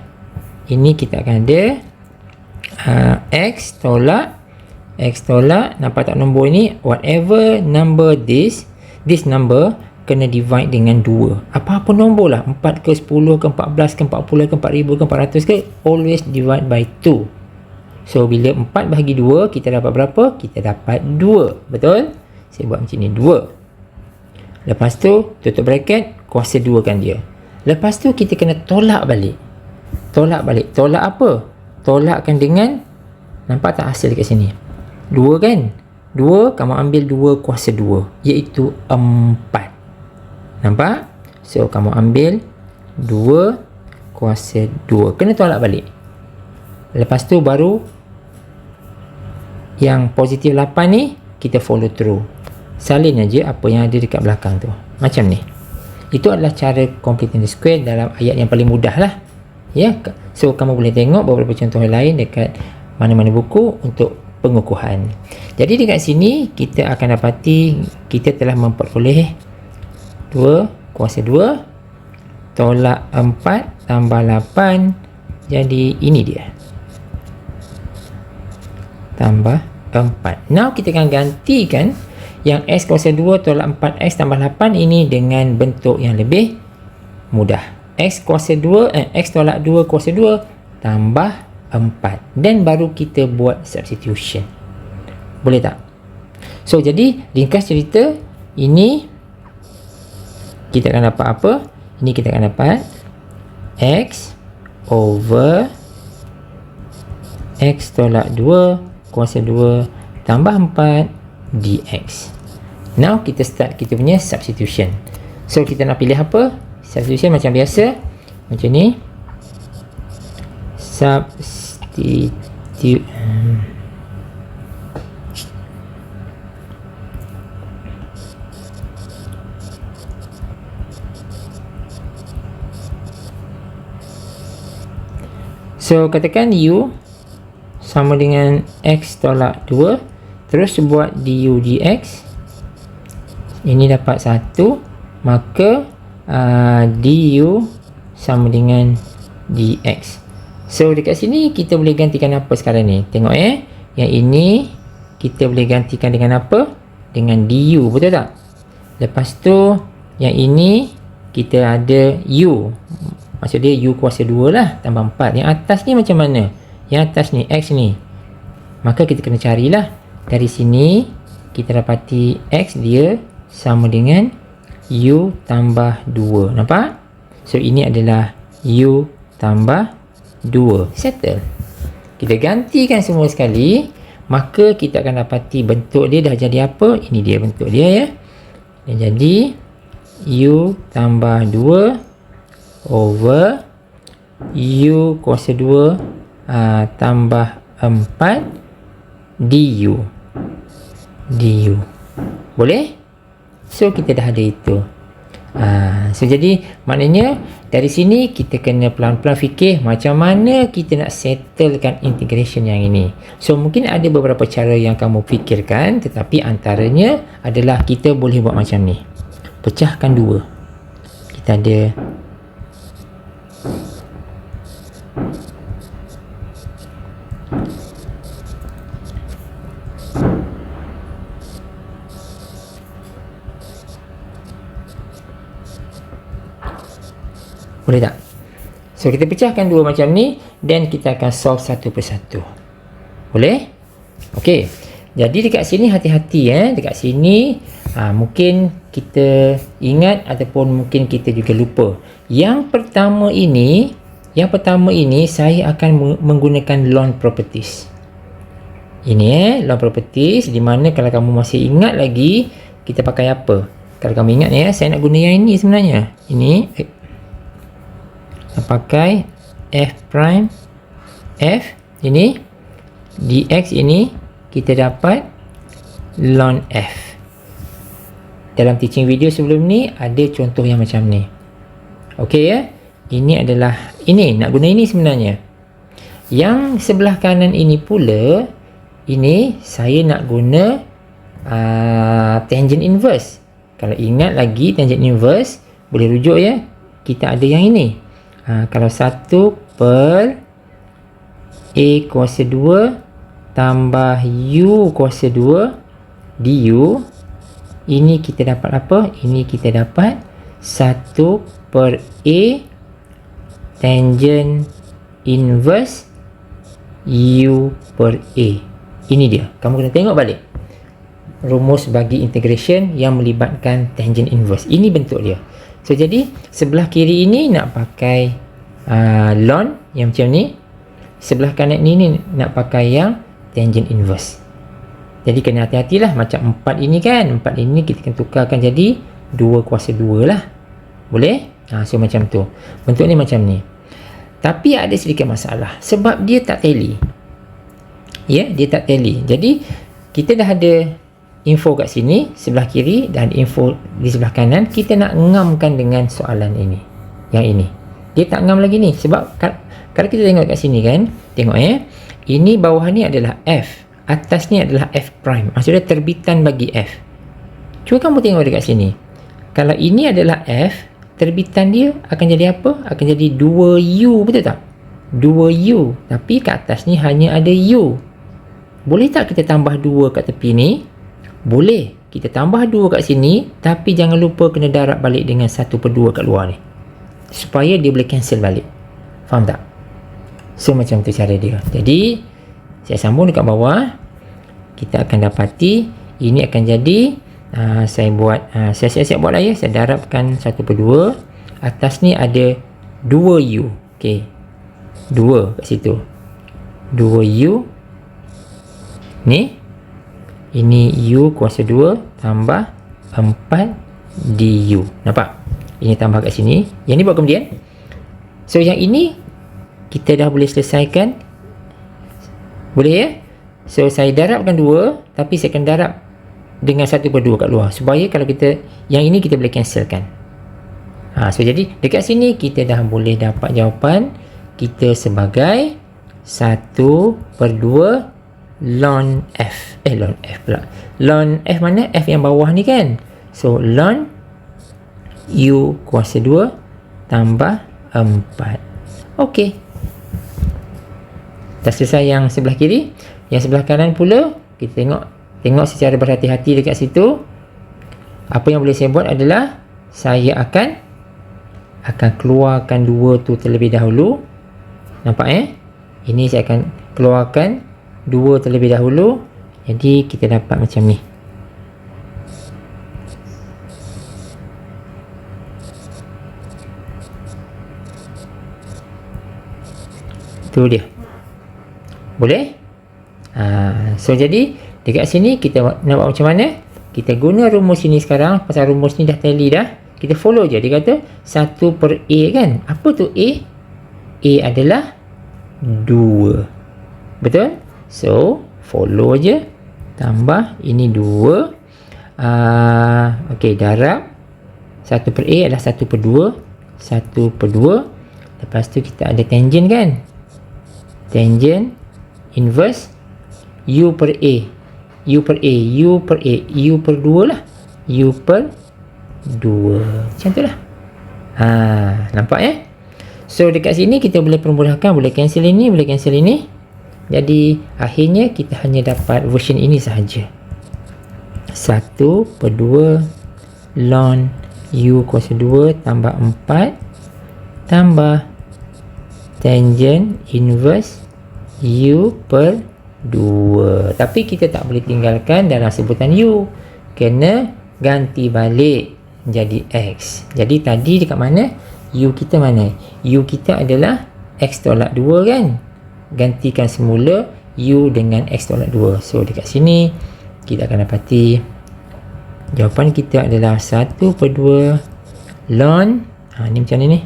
Ini kita akan ada x tolak, nampak tak nombor ni? Whatever number this number kena divide dengan 2. Apa-apa nombor lah, 4 ke 10 ke 14 ke 40 ke 4000 ke 400 ke, always divide by 2. So bila 4 bahagi 2, kita dapat berapa? Kita dapat 2. Betul? Saya buat macam ni, 2. Lepas tu tutup bracket, kuasa 2 kan dia. Lepas tu kita kena tolak balik. Tolak apa? Tolakkan dengan, nampak tak hasil dekat sini? 2 kan? 2, kamu ambil 2 kuasa 2, iaitu 4. Nampak? So kamu ambil 2 kuasa 2, kena tolak balik. Lepas tu baru yang positif 8 ni kita follow through, salin aja apa yang ada dekat belakang tu, macam ni. Itu adalah cara completing the square dalam ayat yang paling mudah lah ya. So kamu boleh tengok beberapa contoh lain dekat mana-mana buku untuk pengukuhan. Jadi dekat sini kita akan dapati kita telah memperoleh 2 kuasa 2 tolak 4 tambah 8, jadi ini dia, tambah 4. Now kita akan gantikan yang x kuasa 2 tolak 4x tambah 8 ini dengan bentuk yang lebih mudah. X kuasa 2 x tolak 2 kuasa 2 tambah 4, dan baru kita buat substitution. Boleh tak? So jadi ringkas cerita, ini kita akan dapat apa? Ini kita akan dapat x over x tolak 2 kuasa 2 tambah 4 dx. Now kita start kita punya substitution. So kita nak pilih apa? Substitution macam biasa, macam ni. Substitute. So katakan u sama dengan x tolak 2, terus buat du dx. Ini dapat 1, maka du sama dengan dx. So dekat sini kita boleh gantikan apa sekarang ni? Tengok yang ini kita boleh gantikan dengan apa? Dengan du, betul tak? Lepas tu yang ini kita ada u, maksud dia u kuasa 2 lah, tambah 4. Yang atas ni macam mana? Yang atas ni, x ni, maka kita kena carilah. Dari sini kita dapati x dia sama dengan u tambah 2. Nampak? So ini adalah u tambah 2. Settle. Kita gantikan semua sekali, maka kita akan dapati bentuk dia dah jadi apa? Ini dia bentuk dia ya. Dia jadi u tambah 2 over u kuasa 2 tambah 4 du. Boleh? So kita dah ada itu. So jadi maknanya dari sini kita kena pelan-pelan fikir macam mana kita nak settlekan integration yang ini. So mungkin ada beberapa cara yang kamu fikirkan, tetapi antaranya adalah kita boleh buat macam ni. Pecahkan dua. Kita ada boleh tak? So kita pecahkan dua macam ni dan kita akan solve satu persatu. Boleh? Okey. Jadi dekat sini hati-hati dekat sini mungkin kita ingat ataupun mungkin kita juga lupa. Yang pertama ini saya akan menggunakan loan properties. Ini loan properties, di mana kalau kamu masih ingat lagi kita pakai apa? Kalau kamu ingat saya nak guna yang ini sebenarnya. Ini pakai f prime f ini dx ini kita dapat ln f. Dalam teaching video sebelum ni ada contoh yang macam ni. Okey ini adalah nak guna ini sebenarnya. Yang sebelah kanan ini pula ini saya nak guna tangent inverse. Kalau ingat lagi tangent inverse boleh rujuk kita ada yang ini. Kalau 1 per A kuasa 2 tambah U kuasa 2 du, ini kita dapat apa? Ini kita dapat 1 per A tangent inverse U per A. Ini dia. Kamu kena tengok balik rumus bagi integration yang melibatkan tangent inverse. Ini bentuk dia. So jadi sebelah kiri ini nak pakai ln yang macam ni, sebelah kanan ni nak pakai yang tangent inverse. Jadi kena hati-hatilah macam 4 ini kan, 4 ini kita akan tukarkan jadi 2 kuasa 2 lah. Boleh? So macam tu. Bentuk ni macam ni. Tapi ada sedikit masalah sebab dia tak tally. Dia tak tally. Jadi kita dah ada info kat sini sebelah kiri dan info di sebelah kanan. Kita nak ngamkan dengan soalan ini. Yang ini dia tak ngam lagi ni sebab kalau kita tengok kat sini kan, tengok ini bawah ni adalah f, atas ni adalah f prime, maksudnya terbitan bagi f. Cuba kamu tengok dekat sini, kalau ini adalah f, terbitan dia akan jadi apa? Akan jadi 2u, betul tak? 2u, tapi kat atas ni hanya ada u. Boleh tak kita tambah 2 kat tepi ni? Boleh, kita tambah 2 kat sini, tapi jangan lupa kena darab balik dengan 1/2 kat luar ni, supaya dia boleh cancel balik. Faham tak? So macam tu cara dia. Jadi saya sambung dekat bawah, kita akan dapati ini akan jadi saya buat saya siap-siap buat lah saya darabkan 1/2. Atas ni ada 2u. Okey, 2 kat situ, 2u ni, ini u kuasa 2 tambah 4 du. Nampak? Ini tambah kat sini, yang ni buat kemudian. So yang ini kita dah boleh selesaikan. Boleh So saya darabkan 2, tapi saya akan darab dengan 1/2 kat luar, supaya kalau kita yang ini kita boleh cancelkan. So jadi dekat sini kita dah boleh dapat jawapan kita sebagai 1/2 ln f. Ln f pula. Ln f mana? F yang bawah ni kan. So ln u kuasa 2 tambah 4. Okey. Dah selesai yang sebelah kiri. Yang sebelah kanan pula kita tengok secara berhati-hati dekat situ. Apa yang boleh saya buat adalah saya akan keluarkan 2 tu terlebih dahulu. Nampak Ini saya akan keluarkan 2 terlebih dahulu. Jadi kita dapat macam ni. Tu dia. Boleh? So jadi dekat sini kita nak buat macam mana? Kita guna rumus ini sekarang. Pasal rumus ni dah tally dah, kita follow je. Dia kata 1/A kan. Apa tu A? A adalah 2. Betul? So follow je. Tambah ini 2. Okey, darab 1/2 1 per A adalah 1 per 2. 1 per 2. Lepas tu kita ada tangent kan. Tangent inverse U per A. U per A. U per A. U per 2 lah. U per 2. Macam tu lah. Nampak ya? So dekat sini kita boleh permudahkan. Boleh cancel ini. Boleh cancel ini. Jadi akhirnya kita hanya dapat version ini sahaja. 1 per 2 ln U kuasa 2 tambah 4 tambah tangent inverse U per 2. Tapi kita tak boleh tinggalkan dalam sebutan U. Kena ganti balik jadi X. Jadi tadi dekat mana? U kita mana? U kita adalah X tolak 2 kan? Gantikan semula U dengan X tolak 2. So dekat sini kita akan dapati jawapan kita adalah 1 per 2 ln ni macam ni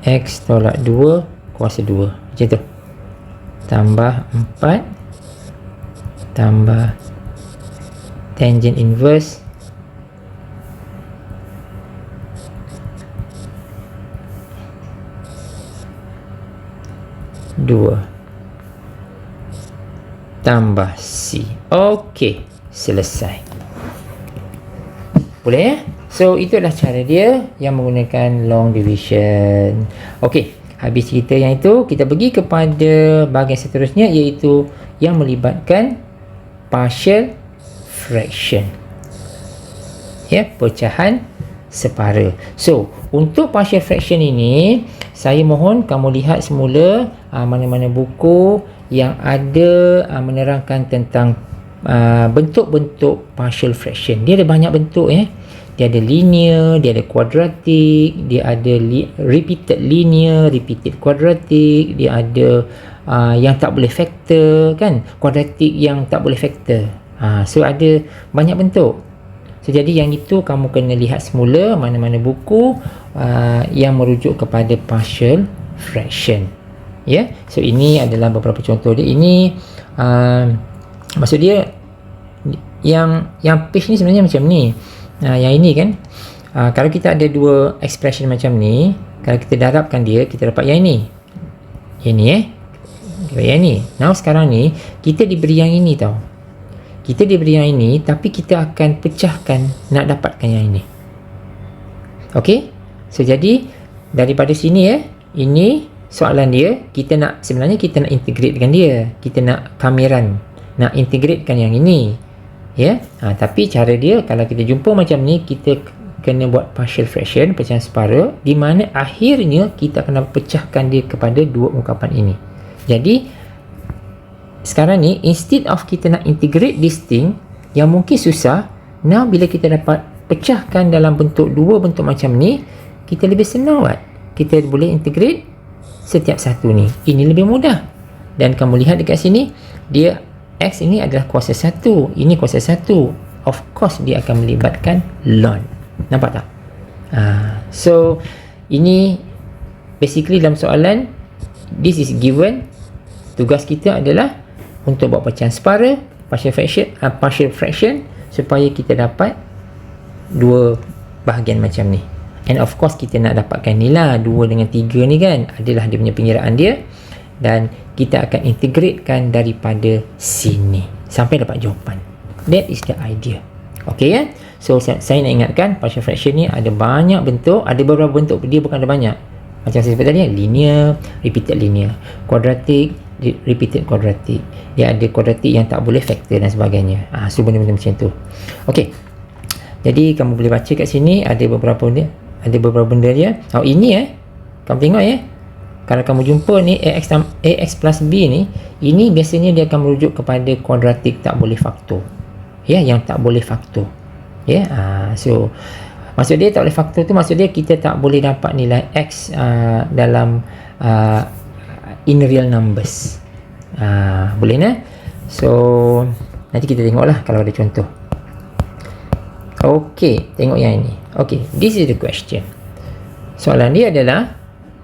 X tolak 2 kuasa 2 macam tu, tambah 4 tambah tangent inverse tambah C. Okey, selesai. Boleh ya? So itu adalah cara dia yang menggunakan long division. Okey, habis cerita yang itu, kita pergi kepada bahagian seterusnya, iaitu yang melibatkan partial fraction. Ya, pecahan separa. So untuk partial fraction ini, saya mohon kamu lihat semula mana-mana buku yang ada menerangkan tentang bentuk-bentuk partial fraction. Dia ada banyak bentuk ya. Dia ada linear, dia ada quadratic, dia ada repeated linear, repeated quadratic, dia ada yang tak boleh factor kan, quadratic yang tak boleh factor. So ada banyak bentuk. So jadi yang itu kamu kena lihat semula mana-mana buku yang merujuk kepada partial fraction. Ya, so ini adalah beberapa contoh dia. Ini maksud dia yang page ni sebenarnya macam ni. Yang ini kan, kalau kita ada dua expression macam ni, kalau kita darabkan dia, kita dapat yang ini. Yang ni yang ni. Now sekarang ni kita diberi yang ini tau. Kita diberi yang ini, tapi kita akan pecahkan nak dapatkan yang ini. Okey? So jadi daripada sini ini soalan dia, sebenarnya kita nak integrate dengan dia. Kita nak kamiran, nak integratekan yang ini. Ya, tapi cara dia kalau kita jumpa macam ni, kita kena buat partial fraction, pecahan separa, di mana akhirnya kita akan pecahkan dia kepada dua ungkapan ini. Jadi sekarang ni, instead of kita nak integrate this thing yang mungkin susah, now bila kita dapat pecahkan dalam bentuk dua bentuk macam ni, kita lebih senang buat. Kita boleh integrate setiap satu ni. Ini lebih mudah. Dan kamu lihat dekat sini, dia X ini adalah kuasa 1, ini kuasa 1. Of course dia akan melibatkan ln. Nampak tak? So ini basically dalam soalan, this is given. Tugas kita adalah untuk buat pecahan separa, partial fraction, supaya kita dapat dua bahagian macam ni. And of course kita nak dapatkan ni lah, 2 dengan 3 ni kan, adalah dia punya pengiraan dia. Dan kita akan integratekan daripada sini sampai dapat jawapan. That is the idea. Okay ya? So saya nak ingatkan, partial fraction ni ada banyak bentuk. Ada beberapa bentuk, dia bukan ada banyak. Macam saya sebut tadi, linear, repeated linear, quadratic, repeated quadratic. Dia ada quadratic yang tak boleh factor dan sebagainya. So benda-benda macam tu. Okay, jadi kamu boleh baca kat sini, ada beberapa benda dia. Ini kamu tengok kalau kamu jumpa ni AX plus B ni, ini biasanya dia akan merujuk kepada kuadratik tak boleh faktor. Yang tak boleh faktor. So maksud dia tak boleh faktor tu, maksud dia kita tak boleh dapat nilai X dalam in real numbers. Boleh nah? So nanti kita tengoklah kalau ada contoh. Okey, tengok yang ini. Okey, this is the question. Soalan dia adalah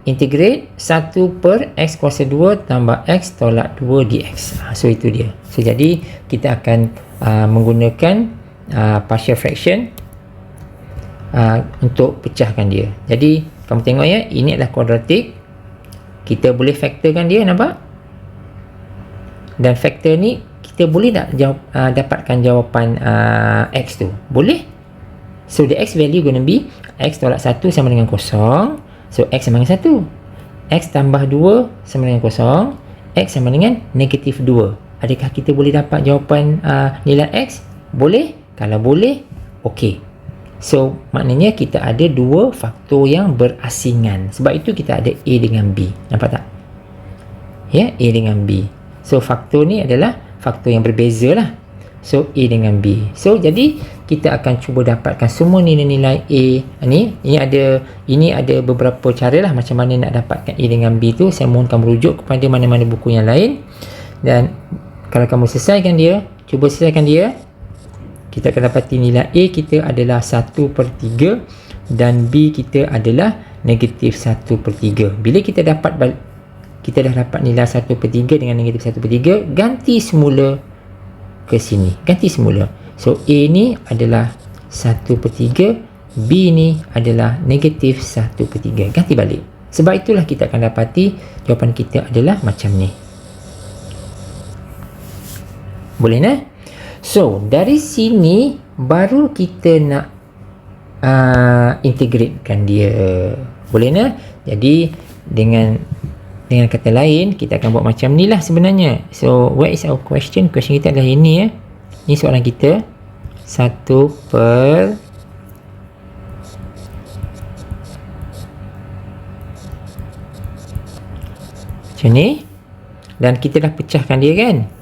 integrate 1 per X kuasa 2 tambah X tolak 2 dx. So itu dia. So jadi kita akan menggunakan partial fraction untuk pecahkan dia. Jadi kamu tengok ya, ini adalah kuadratik, kita boleh faktorkan dia, nampak? Dan faktor ni kita boleh tak dapatkan jawapan x tu? Boleh. So the x value gonna be x tolak 1 sama dengan kosong. So x sama dengan 1. X tambah 2 sama dengan kosong. X sama dengan negatif 2. Adakah kita boleh dapat jawapan nilai x? Boleh. Kalau boleh, okey. So maknanya kita ada dua faktor yang berasingan. Sebab itu kita ada A dengan B. Nampak tak? Ya, A dengan B. So faktor ni adalah faktor yang berbeza lah. So A dengan B. So jadi kita akan cuba dapatkan semua nilai-nilai A ni. Ini ada beberapa cara lah macam mana nak dapatkan A dengan B tu. Saya mohon kamu rujuk kepada mana-mana buku yang lain. Dan kalau kamu selesaikan dia, cuba selesaikan dia, kita akan dapati nilai A kita adalah 1/3 dan B kita adalah negatif 1/3. Bila kita dah dapat nilai 1/3 dengan negatif 1/3, ganti semula ke sini. Ganti semula. So A ni adalah 1/3, B ni adalah negatif 1/3. Ganti balik. Sebab itulah kita akan dapati jawapan kita adalah macam ni. Boleh nah? So dari sini baru kita nak integratekan dia. Boleh nah? Jadi dengan kata lain, kita akan buat macam ni lah sebenarnya. So what is our question? Question kita adalah ini ya. Ini soalan kita. 1 per macam ni. Dan kita dah pecahkan dia kan.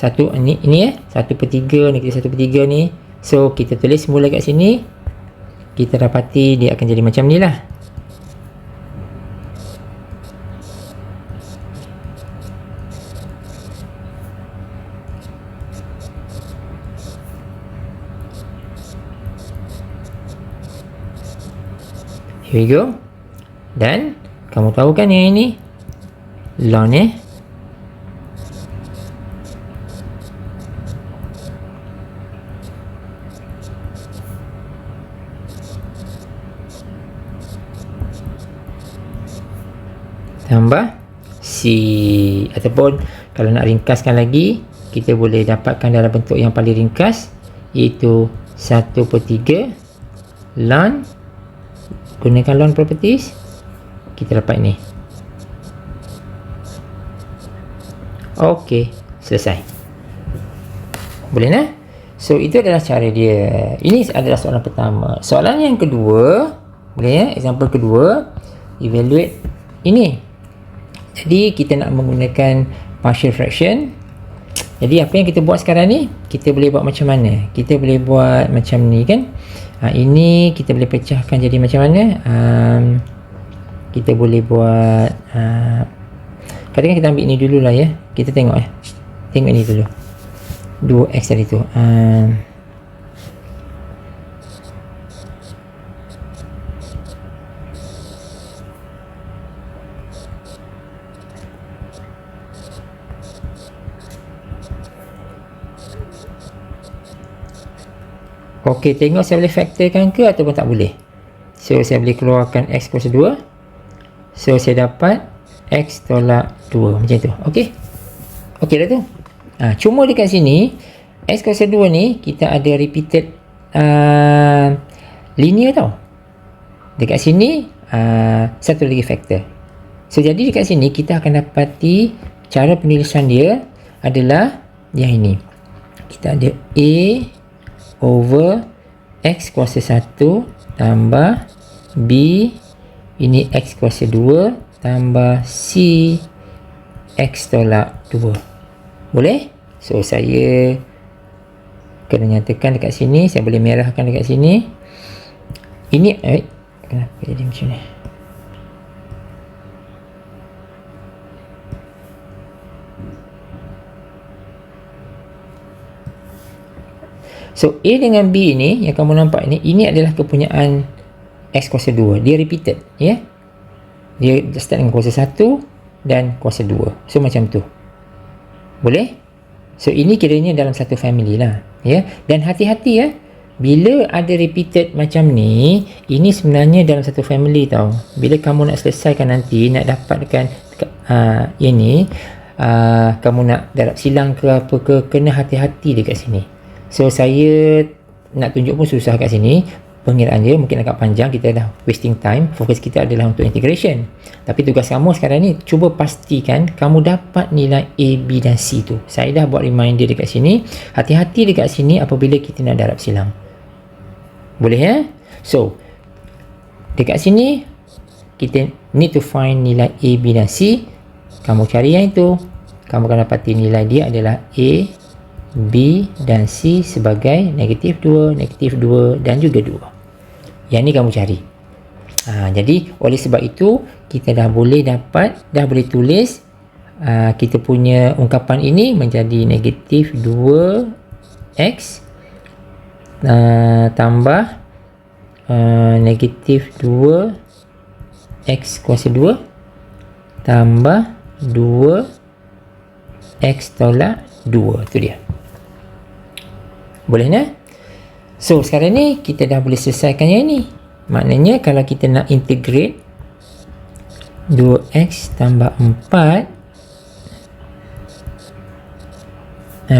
Ini ya, 1/3 negatif 1/3 ni. So kita tulis semula kat sini. Kita dapati dia akan jadi macam ni lah. Here we go. Dan kamu tahu kan yang ini ln tambah C, ataupun kalau nak ringkaskan lagi, kita boleh dapatkan dalam bentuk yang paling ringkas, iaitu 1/3 ln, gunakan ln properties, kita dapat ni. Okey, selesai. Boleh nah? So itu adalah cara dia. Ini adalah soalan pertama. Soalan yang kedua, boleh ya? Example kedua, evaluate ini. Jadi kita nak menggunakan partial fraction. Jadi apa yang kita buat sekarang ni, kita boleh buat macam mana? Kita boleh buat macam ni kan. Ini kita boleh pecahkan jadi macam mana? Kita boleh buat katakan kita ambil ni dulu lah ya. Kita tengok tengok ni dulu, 2x tadi tu. Okey, tengok saya boleh faktorkan ke ataupun tak boleh. So saya boleh keluarkan x kuasa 2. So saya dapat x tolak 2 macam tu. Okey. Okey dah tu. Cuma dekat sini x kuasa 2 ni kita ada repeated linear tau. Dekat sini satu lagi faktor. So jadi dekat sini kita akan dapati cara penulisan dia adalah yang ini. Kita ada A over x kuasa 1 tambah B, ini x kuasa 2 tambah C x tolak 2. Boleh? So saya kena nyatakan dekat sini. Saya boleh merahkan dekat sini. Ini kenapa jadi macam ni? So A dengan B ni yang kamu nampak ini adalah kepunyaan x kuasa 2. Dia repeated ya. Dia start dengan kuasa 1 dan kuasa 2. So macam tu. Boleh? So ini kiranya dalam satu family lah ya. Dan hati-hati ya. bila ada repeated macam ni, ini sebenarnya dalam satu family tau. Bila kamu nak selesaikan nanti, nak dapatkan ini, kamu nak darab silang ke apa ke, kena hati-hati dekat sini. So saya nak tunjuk pun susah kat sini. Pengiraan dia mungkin agak panjang, kita dah wasting time. Fokus kita adalah untuk integration. Tapi tugas kamu sekarang ni, cuba pastikan kamu dapat nilai A, B dan C tu. Saya dah buat reminder dekat sini. Hati-hati dekat sini apabila kita nak darab silang. Boleh ya? So, dekat sini kita need to find nilai A, B dan C. Kamu cari yang itu, kamu akan dapati nilai dia adalah A, B dan C sebagai negatif 2, negatif 2 dan juga 2. Yang ni kamu cari. Jadi oleh sebab itu kita dah boleh tulis kita punya ungkapan ini menjadi negatif 2x tambah negatif 2x kuasa 2 tambah 2x tolak 2. Itu dia. Boleh tak? So sekarang ni kita dah boleh selesaikan yang ni. Maknanya kalau kita nak integrate 2x tambah 4,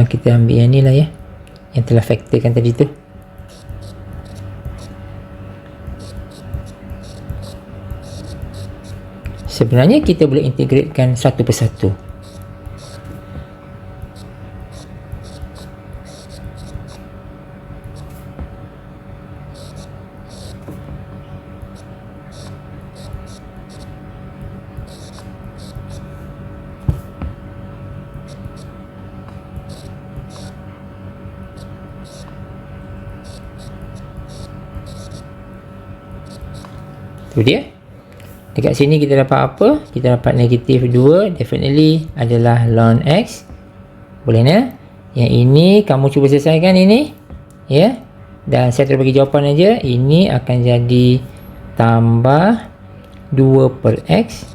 kita ambil yang ni lah ya, yang telah faktorkan tadi tu. Sebenarnya kita boleh integratekan satu persatu. Tu dia. Dekat sini kita dapat apa? Kita dapat negatif 2, definitely adalah ln x. Boleh tak? Yang ini kamu cuba selesaikan ini. Ya. Dan saya terus bagi jawapan aja. Ini akan jadi tambah 2 per x.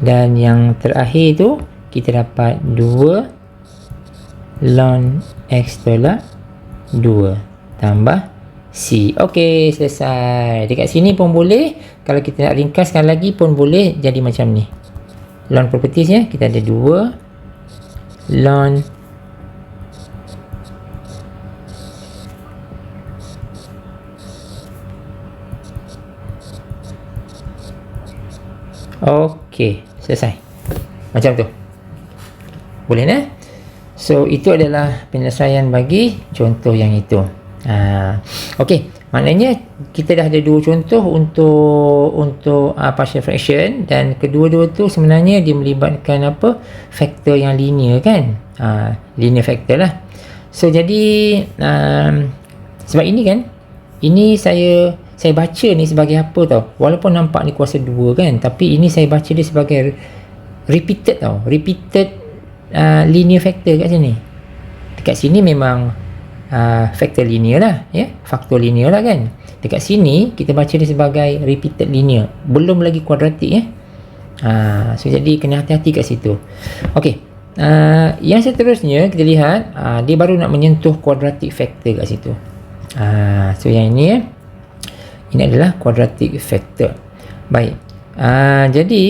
Dan yang terakhir tu kita dapat 2 ln x tolak 2 tambah C. Okey, selesai. Dekat sini pun boleh. Kalau kita nak ringkaskan lagi pun boleh jadi macam ni. Ln properties ya. Kita ada 2 ln okey, selesai. Macam tu. Boleh tak? So, itu adalah penyelesaian bagi contoh yang itu. Okey, maknanya kita dah ada dua contoh untuk partial fraction, dan kedua-dua tu sebenarnya dia melibatkan apa? Faktor yang linear kan? Linear factor lah. So jadi sebab ini kan, ini saya baca ni sebagai apa tau? Walaupun nampak ni kuasa 2 kan, tapi ini saya baca dia sebagai repeated tau. Repeated linear factor kat sini. Dekat sini memang faktor linear lah ya, faktor linear lah kan. Dekat sini kita baca dia sebagai repeated linear, belum lagi kuadratik ya. So jadi kena hati-hati kat situ. Okey, yang seterusnya kita lihat dia baru nak menyentuh quadratic factor kat situ. So yang ini ya, ini adalah quadratic factor. Baik, jadi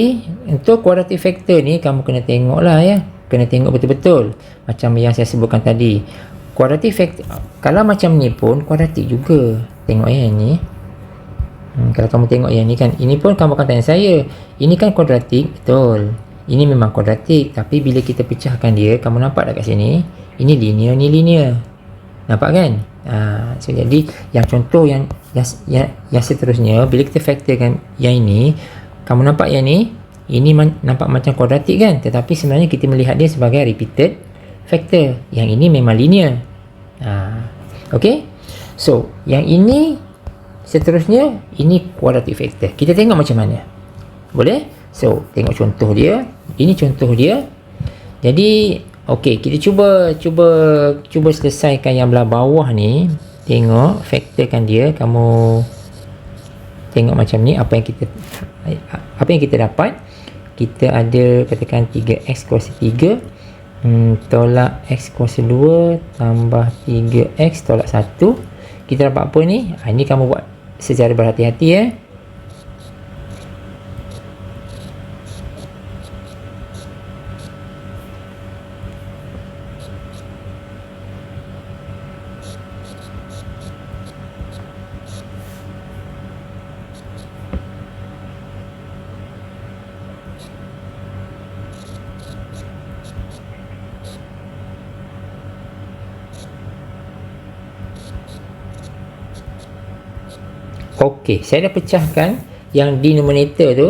untuk quadratic factor ni kamu kena tengok lah ya, kena tengok betul-betul macam yang saya sebutkan tadi. Quadratic factor kalau macam ni pun kuadratik juga. Tengok ya ini. Kalau kamu tengok yang ni kan, ini pun kamu akan tanya saya, ini kan kuadratik, betul. Ini memang kuadratik, tapi bila kita pecahkan dia, kamu nampak tak kat sini? Ini linear, ni linear. Nampak kan? So jadi yang contoh yang seterusnya, bila kita faktorkan yang ini, kamu nampak yang ni, ini nampak macam kuadratik kan? Tetapi sebenarnya kita melihat dia sebagai repeated factor. Yang ini memang linear. Okey. So, yang ini seterusnya ini quadratic factor. Kita tengok macam mana. Boleh? So, tengok contoh dia. Ini contoh dia. Jadi, okey, kita cuba selesaikan yang belah bawah ni. Tengok, faktorkan dia. Kamu tengok macam ni apa yang kita dapat. Kita ada katakan 3x kuasa 3 Tolak X kuasa 2 tambah 3X tolak 1. Kita dapat apa ni? Ini kamu buat secara berhati-hati ya. Okey, saya dah pecahkan yang denominator tu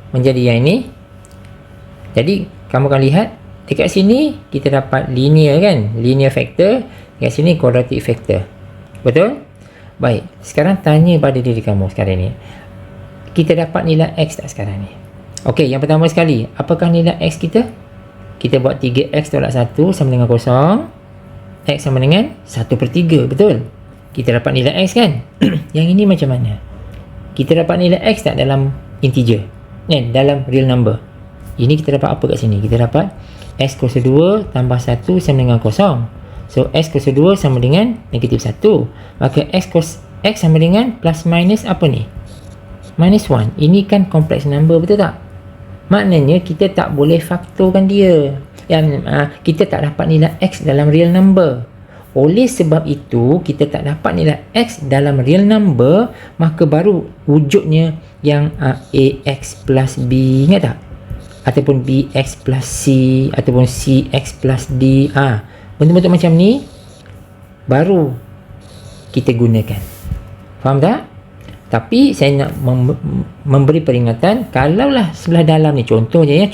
menjadi yang ini. Jadi kamu akan lihat dekat sini kita dapat linear kan, linear factor. Dekat sini quadratic factor. Betul? Baik, sekarang tanya pada diri kamu sekarang ni, kita dapat nilai X tak sekarang ni? Okey, yang pertama sekali, apakah nilai X kita? Kita buat 3X tolak 1 sama dengan 0. X sama dengan 1/3, betul? Kita dapat nilai X kan? Yang ini macam mana? Kita dapat nilai X tak dalam integer? Dalam real number. Ini kita dapat apa kat sini? Kita dapat X kuasa 2 tambah 1 sama dengan 0. So, X kuasa 2 sama dengan negatif 1. Maka X sama dengan plus minus apa ni? Minus 1. Ini kan complex number, betul tak? Maknanya kita tak boleh faktorkan dia. Kita tak dapat nilai X dalam real number. Oleh sebab itu, kita tak dapat nilai X dalam real number, maka baru wujudnya yang AX plus B, ingat tak? Ataupun BX plus C, ataupun CX plus D. Bentuk-bentuk macam ni baru kita gunakan. Faham tak? Tapi saya nak memberi peringatan, kalaulah sebelah dalam ni, contoh je ya,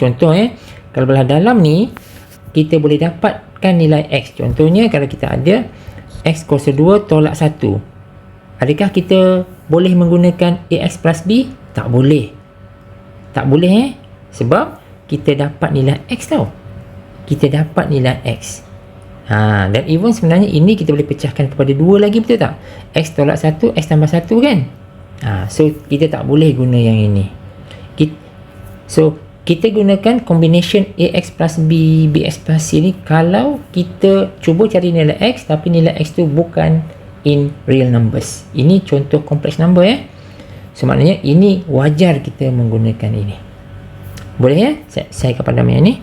kalau belah dalam ni kita boleh dapatkan nilai X. Contohnya kalau kita ada X kuasa 2 tolak 1. Adakah kita boleh menggunakan AX plus B? Tak boleh. Tak boleh sebab kita dapat nilai X tau. Kita dapat nilai X. Dan even sebenarnya ini kita boleh pecahkan kepada 2 lagi, betul tak? X tolak 1, X tambah 1 kan? So kita tak boleh guna yang ini. Kita gunakan combination AX plus B, BX plus C ni kalau kita cuba cari nilai X tapi nilai X tu bukan in real numbers. Ini contoh complex number ya. So maknanya ini wajar kita menggunakan ini. Boleh ya? Saya akan padam yang ni.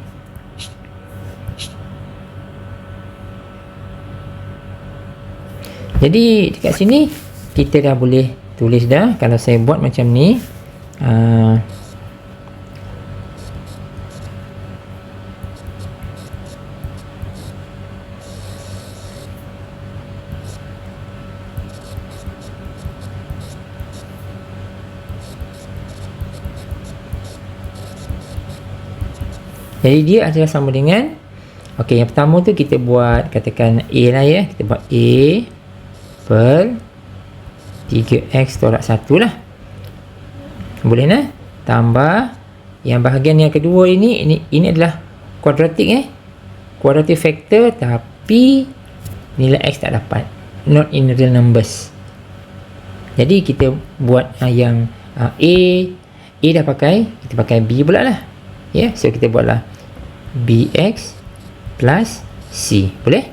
Jadi dekat sini kita dah boleh tulis dah. Kalau saya buat macam ni, jadi dia adalah sama dengan, okey, yang pertama tu kita buat katakan A lah ya. Kita buat A per 3X tolak 1 lah. Boleh nah? Tambah yang bahagian yang kedua ini adalah kuadratik kuadratik factor tapi nilai X tak dapat. Not in real numbers. Jadi kita buat yang A dah pakai, kita pakai B pula lah. Ya, so kita buatlah BX plus C. Boleh?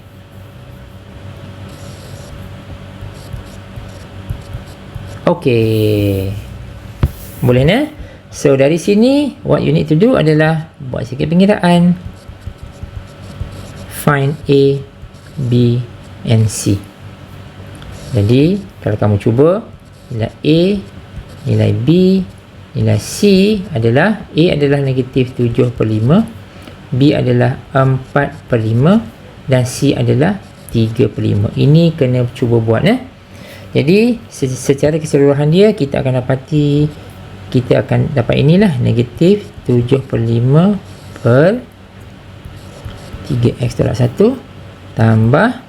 Okey. Boleh nah? So dari sini what you need to do adalah buat sikit pengiraan. Find A, B and C. Jadi kalau kamu cuba nilai A, nilai B, nilai C adalah A adalah negatif 7/5, B adalah 4/5 dan C adalah 3/5. Ini kena cuba buat Jadi secara keseluruhan dia kita akan dapat inilah negatif 7/5 per 3X tolak 1 tambah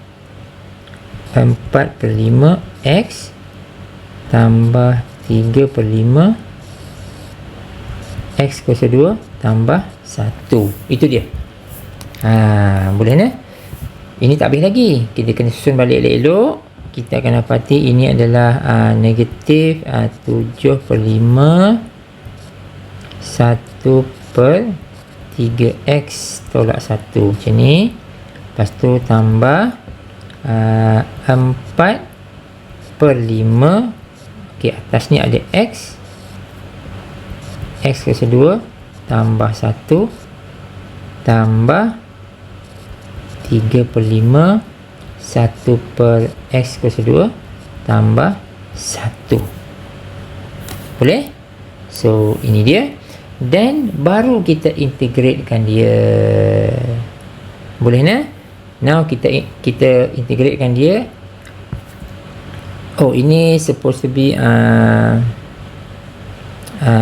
4/5 X tambah 3/5 X kuasa 2 tambah 1. Itu dia. Boleh Ini tak habis lagi. Kita kena susun balik elok-elok. Kita akan dapati ini adalah negatif 7/5 1/3 3x tolak 1 macam ni. Lepas tu tambah 4/5. ok, atas ni ada x kuasa 2 tambah 1 tambah 3/5 1 per x kuasa 2 tambah 1. Boleh? So ini dia. Dan baru kita integratekan dia. Boleh nah? Now kita integratekan dia. Oh, ini supposed to be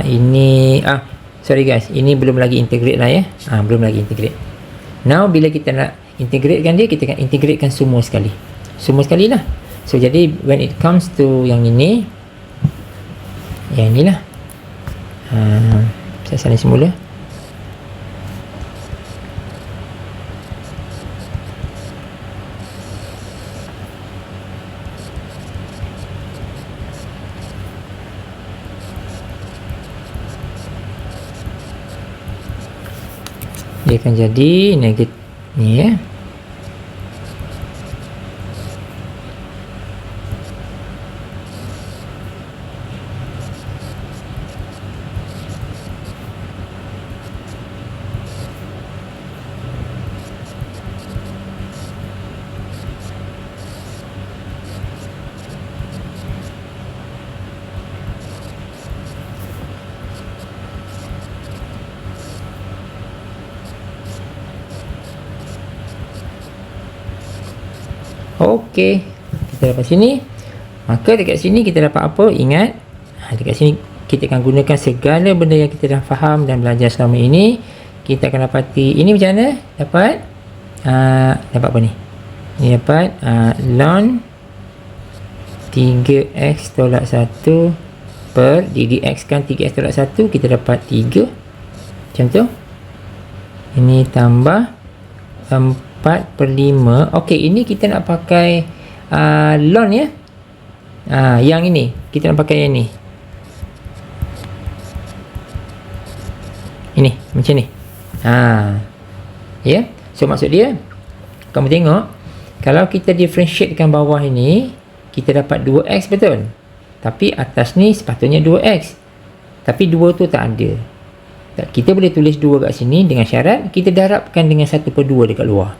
ini sorry guys, ini belum lagi integrate lah ya. Belum lagi integrate. Now bila kita nak integratekan dia, kita akan integratekan semua sekali lah. So jadi when it comes to yang ini, yang inilah, saya salin semula. Dia akan jadi negatif ni ya. Okey, kita dapat sini. Maka dekat sini kita dapat apa? Ingat, dekat sini kita akan gunakan segala benda yang kita dah faham dan belajar selama ini. Kita akan dapati ini macam mana? Dapat apa ni? Ini dapat ln 3x tolak 1 per dx kan 3x tolak 1, kita dapat 3 macam tu. Ini tambah 4/5. ok, ini kita nak pakai ln ya. Yang ini kita nak pakai yang ni. Ini macam ni. Ya. So maksud dia, kamu tengok, kalau kita differentiatekan bawah ini, kita dapat 2x betul. Tapi atas ni sepatutnya 2x. Tapi 2 tu tak ada. Kita boleh tulis 2 kat sini dengan syarat kita darabkan dengan 1/2 dekat luar.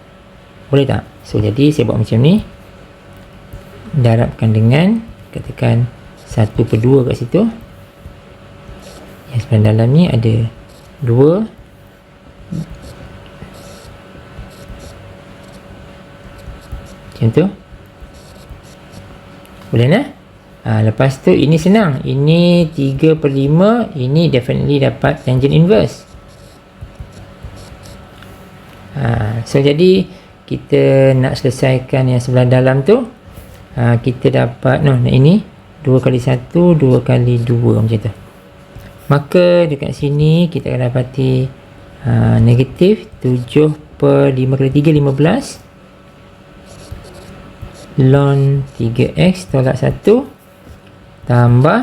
Boleh tak? So jadi saya buat macam ni. Darabkan dengan, katakan 1/2 kat situ. Yang sebelah dalam ni ada 2. Macam tu. Boleh tak? Lepas tu ini senang. Ini 3/5. Ini definitely dapat tangent inverse. So jadi kita nak selesaikan yang sebelah dalam tu. Kita dapat ini 2 kali 1 2 kali 2 macam tu. Maka dekat sini kita akan dapati negatif 7/5 kali 3 15 ln 3x tolak 1 tambah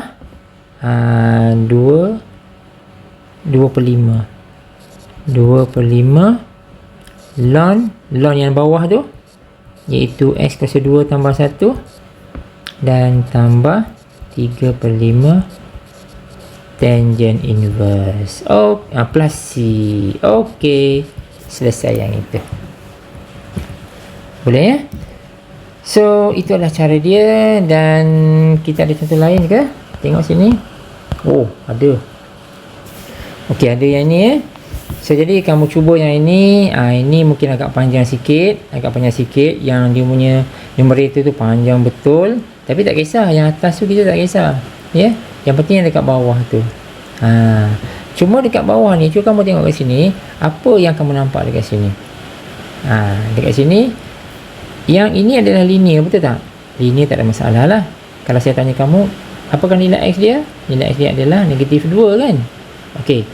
2/5 ln yang bawah tu, iaitu x kuasa 2 tambah 1 dan tambah 3/5 tangent inverse plus c. ok, selesai yang itu. Boleh ya? So itulah cara dia. Dan kita ada contoh lain ke? Tengok sini. Oh, ada. ok, ada yang ni ya. So jadi kamu cuba yang ini. Ini mungkin agak panjang sikit. Yang dia punya numerator tu panjang betul. Tapi tak kisah, yang atas tu kita tak kisah ya. Yang penting yang dekat bawah tu. Cuma dekat bawah ni, cuba kamu tengok kat sini, apa yang kamu nampak dekat sini. Dekat sini, yang ini adalah linear, betul tak? Linear tak ada masalah lah. Kalau saya tanya kamu, apakah nilai x dia? Nilai x dia adalah negatif 2 kan? ok,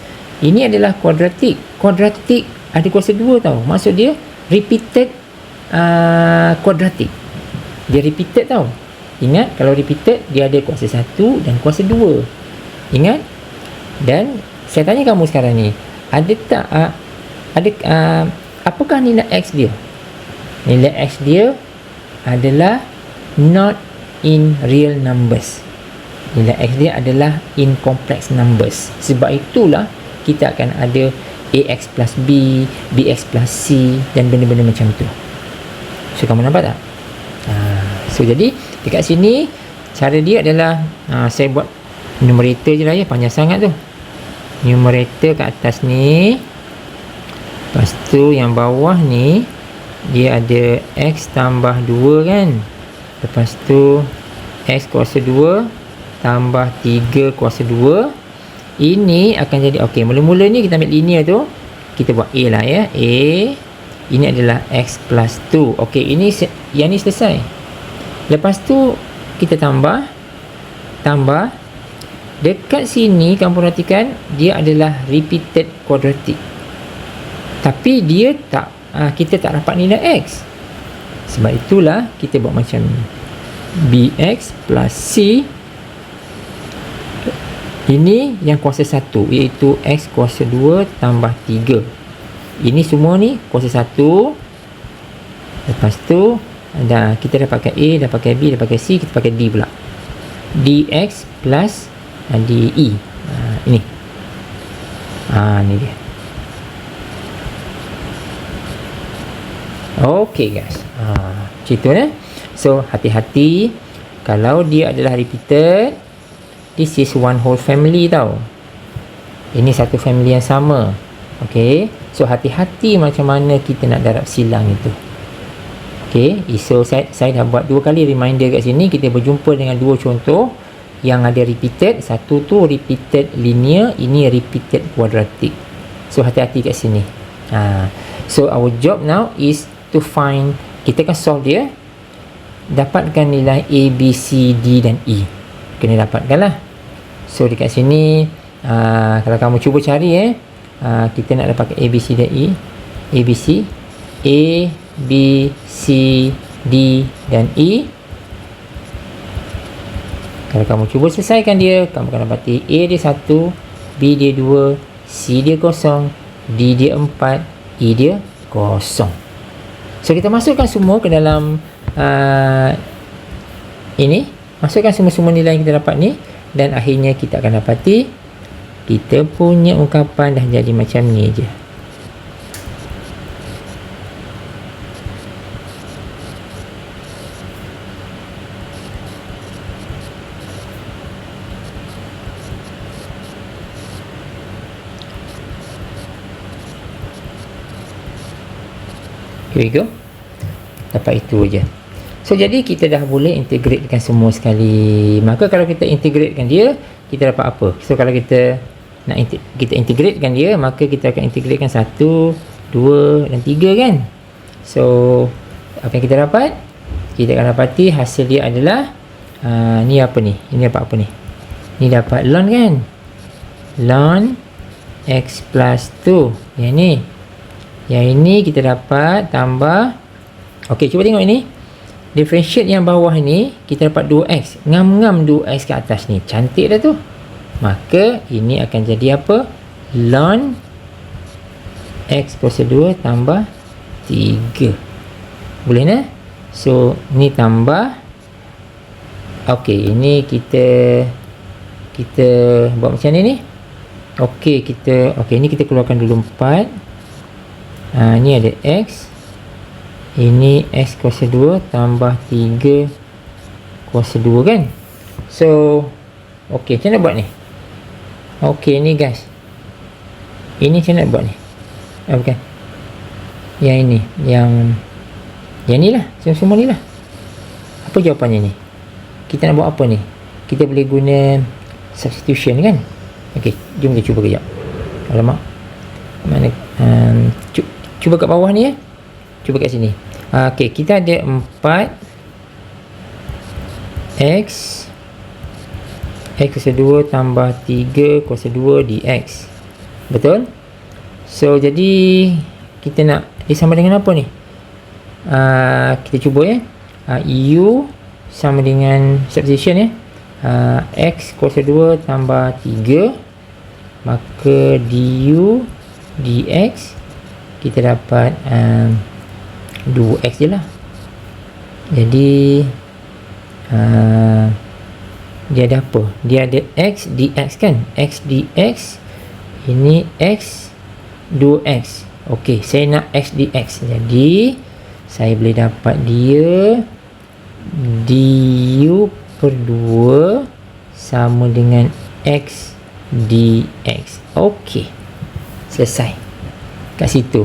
ini adalah kuadratik. Kuadratik ada kuasa 2 tau. Maksud dia repeated kuadratik. Dia repeated tau. Ingat, kalau repeated dia ada kuasa 1 dan kuasa 2. Ingat? Dan saya tanya kamu sekarang ni, ada tak apakah nilai X dia? Nilai X dia adalah not in real numbers. Nilai X dia adalah in complex numbers. Sebab itulah kita akan ada AX plus B, BX plus C dan benda-benda macam tu. So kamu nampak tak? So jadi dekat sini cara dia adalah saya buat numerator je lah ya, panjang sangat tu. Numerator kat atas ni, lepas tu yang bawah ni dia ada X tambah 2 kan. Lepas tu X kuasa 2 tambah 3 kuasa 2. Ini akan jadi, okey, mula-mula ni kita ambil linear tu, kita buat A lah ya. A, ini adalah X plus 2. Okey, ini yang ni selesai. Lepas tu kita tambah. Dekat sini kamu perhatikan dia adalah repeated quadratic. Tapi dia tak, kita tak dapat nilai X. Sebab itulah kita buat macam ni. BX plus C. Ini yang kuasa 1, iaitu X kuasa 2 tambah 3. Ini semua ni kuasa 1. Lepas tu kita dapatkan A, dapatkan B, dapatkan C, kita pakai D pula. DX plus DE. Ini. Ni dia. Okey guys. Cerita ni. So hati-hati kalau dia adalah repeated. This is one whole family tau. Ini satu family yang sama. Okay. So hati-hati macam mana kita nak darab silang itu. Okay. So saya dah buat 2 kali reminder kat sini. Kita berjumpa dengan 2 contoh yang ada repeated. Satu tu repeated linear. Ini repeated quadratic. So hati-hati kat sini. So our job now is to find. Kita akan solve dia. Dapatkan nilai A, B, C, D dan E. Kena dapatkan lah. So dekat sini kalau kamu cuba cari kita nak dapatkan A, B, C dan E. A, B, C, A, B, C, D dan E. Kalau kamu cuba selesaikan dia, kamu akan dapati A dia 1, B dia 2, C dia 0, D dia 4, E dia 0. So kita masukkan semua ke dalam ini. Masukkan semua nilai yang kita dapat ni. Dan akhirnya kita akan dapati kita punya ungkapan dah jadi macam ni je. Here we go. Dapat itu je. So jadi kita dah boleh integratekan semua sekali. Maka kalau kita integratekan dia, kita dapat apa? So kalau kita nak kita integratekan dia, maka kita akan integratekan 1, 2 dan 3 kan. So apa yang kita dapat? Kita akan dapati hasil dia adalah ni apa ni? Ini dapat apa ni? Ni dapat ln kan? Ln X plus 2. Yang ni. Yang ini kita dapat tambah. Okey, cuba tengok ini. Differentiate yang bawah ni kita dapat 2x. Ngam-ngam 2x ke atas ni. Cantik dah tu. Maka ini akan jadi apa? Ln x kuasa 2 tambah 3. Boleh tak? So ni tambah. Okey, ini kita buat macam ni. Okey, ini kita keluarkan dulu 4. Ni ada x. Ini x kuasa 2 tambah 3 kuasa 2 kan. So okey, macam mana buat ni? Okey ni guys, ini macam mana buat ni? Bukan yang ini, yang ni lah, semua ni lah. Apa jawapannya ni? Kita nak buat apa ni? Kita boleh guna substitution kan. Okey, jom kita cuba kejap. Alamak, mana cuba kat bawah ni ya. Cuba kat sini. Okey, kita ada 4x kuasa 2 tambah 3 kuasa 2 dx. Betul? So jadi kita nak dia sama dengan apa ni? Kita cuba ya. U sama dengan substitution ya. X kuasa 2 tambah 3, maka du dx kita dapat 2x je lah. Jadi dia ada apa? Dia ada x dx kan? X dx, ini x 2x. Okey, saya nak x dx. Jadi saya boleh dapat dia du per 2 sama dengan x dx. Okey, selesai kat situ.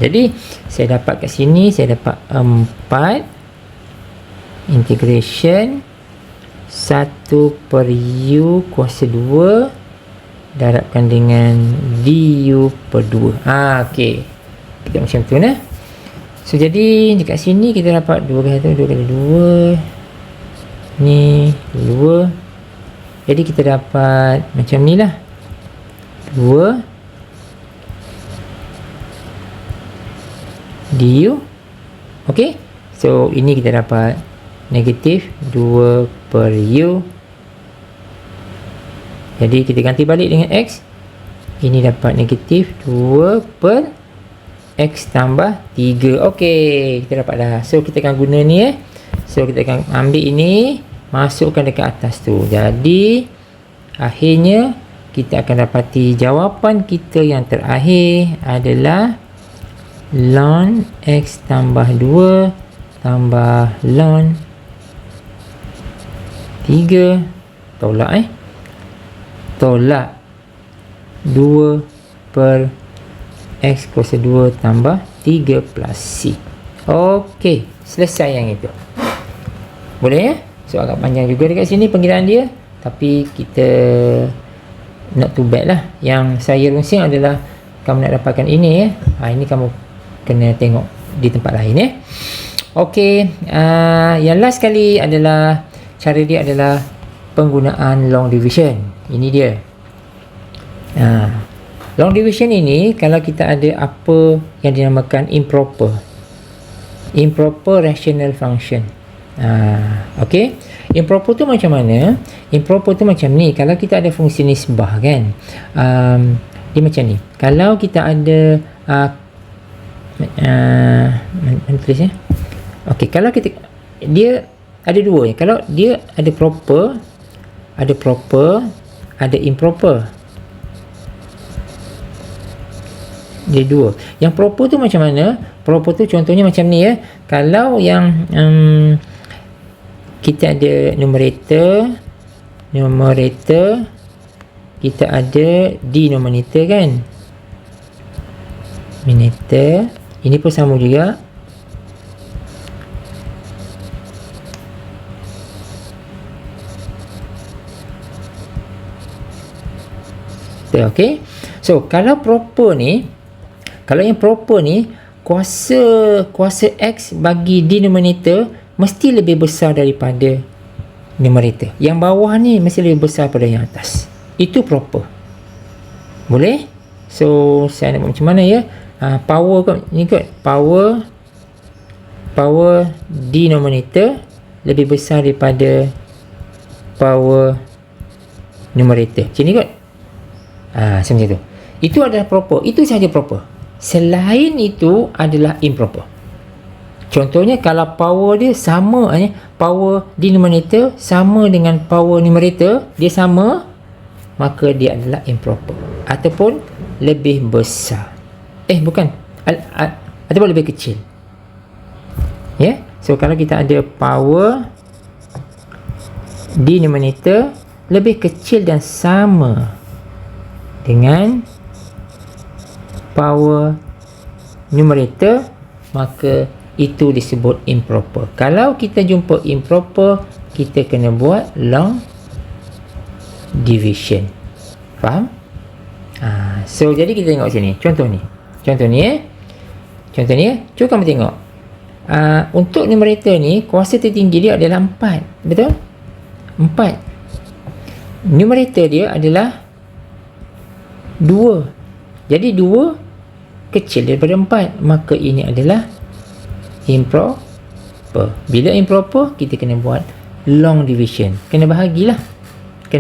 Jadi saya dapat kat sini, saya dapat 4 integration 1 per u kuasa 2 darabkan dengan du per 2. Okey, kita macam tu nah. So jadi dekat sini kita dapat 2 kali 1, 2 kali 2 ni 2. Jadi kita dapat macam ni lah, 2 du. Okey, so ini kita dapat negatif 2 per u. Jadi kita ganti balik dengan x. Ini dapat negatif 2 per x tambah 3. Okey, kita dapat dah. So kita akan guna ni So kita akan ambil ini, masukkan dekat atas tu. Jadi akhirnya kita akan dapati jawapan kita yang terakhir adalah ln x tambah 2 tambah ln 3 tolak 2 per x kuasa 2 tambah 3 plus c. Okey, selesai yang itu. Boleh ya? So agak panjang juga dekat sini pengiraan dia, tapi kita not too bad lah. Yang saya runsing adalah kamu nak dapatkan ini ini kamu kena tengok di tempat lain Okey, yang last kali adalah cara dia adalah penggunaan long division. Ini dia. Long division ini kalau kita ada apa yang dinamakan improper rational function. Okey, improper tu macam mana? Improper tu macam ni. Kalau kita ada fungsi nisbah kan, dia macam ni. Kalau kita ada tulis okey, kalau kita dia ada dua. Kalau dia ada proper, ada improper. Dia dua. Yang proper tu macam mana? Proper tu contohnya macam ni Kalau yang kita ada numerator, kita ada denominator kan? Numerator. Ini pun sama juga. Okey. So kalau proper ni, kalau yang proper ni kuasa x bagi denominator mesti lebih besar daripada numerator. Yang bawah ni mesti lebih besar daripada yang atas. Itu proper. Boleh? So saya nak buat macam mana power kot ni kot. Power denominator lebih besar daripada power numerator. Macam ni kot. Macam tu. Itu adalah proper. Itu sahaja proper. Selain itu adalah improper. Contohnya kalau power dia sama, power denominator sama dengan power numerator, dia sama, maka dia adalah improper. Ataupun lebih besar. Ataupun lebih kecil. So kalau kita ada power denominator lebih kecil dan sama dengan power numerator, maka itu disebut improper. Kalau kita jumpa improper, kita kena buat long division. Faham? So jadi kita tengok sini. Contoh ni. Cuba kamu tengok. Untuk numerator ni, kuasa tertinggi dia adalah 4. Betul? 4. Numerator dia adalah 2. Jadi 2 kecil daripada 4. Maka ini adalah improper. Bila improper, kita kena buat long division. Kena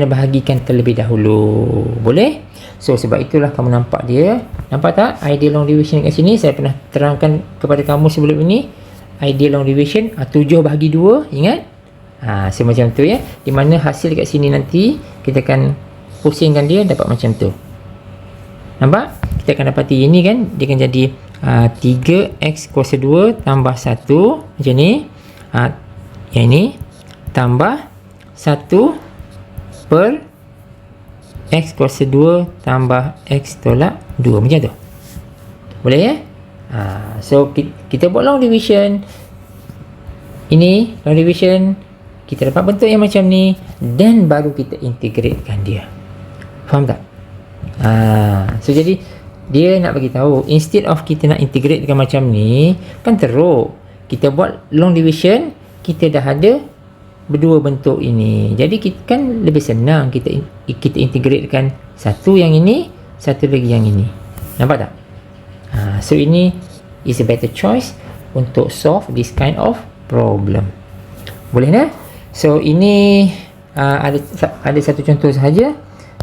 bahagikan terlebih dahulu. Boleh? So sebab itulah kamu nampak dia. Nampak tak ideal long division kat sini? Saya pernah terangkan kepada kamu sebelum ini. Ideal long division 7/2, ingat? So macam tu ya. Di mana hasil kat sini nanti kita akan pusingkan dia dapat macam tu. Nampak? Kita akan dapati ini kan, dia akan jadi 3x kuasa 2 tambah 1 macam ni. Yang ini tambah 1 per x kuasa 2 tambah x tolak 2 macam tu. Boleh ya? So kita buat long division. Ini long division, kita dapat bentuk yang macam ni, dan baru kita integratekan dia. Faham tak? So jadi dia nak bagi tahu, instead of kita nak integratekan macam ni, kan teruk. Kita buat long division, kita dah ada berdua bentuk ini. Jadi kita kan lebih senang kita integratekan satu yang ini, satu lagi yang ini. Nampak tak? So ini is a better choice untuk solve this kind of problem. Boleh tak? So ini ada satu contoh sahaja,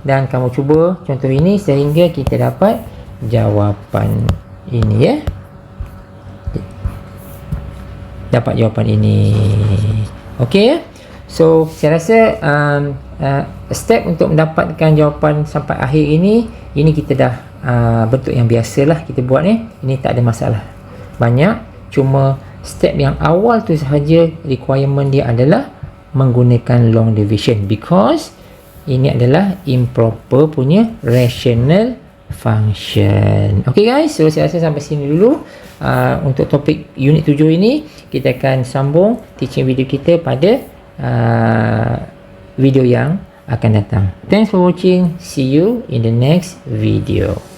dan kamu cuba contoh ini sehingga kita dapat jawapan ini ya. Dapat jawapan ini. Okey ya. So saya rasa step untuk mendapatkan jawapan sampai akhir ini kita dah bentuk yang biasalah kita buat ni. Ini tak ada masalah banyak, cuma step yang awal tu sahaja requirement dia adalah menggunakan long division, because ini adalah improper punya rational function. Okay guys, so saya rasa sampai sini dulu untuk topik unit 7 ini. Kita akan sambung teaching video kita pada video yang akan datang. Thanks for watching. See you in the next video.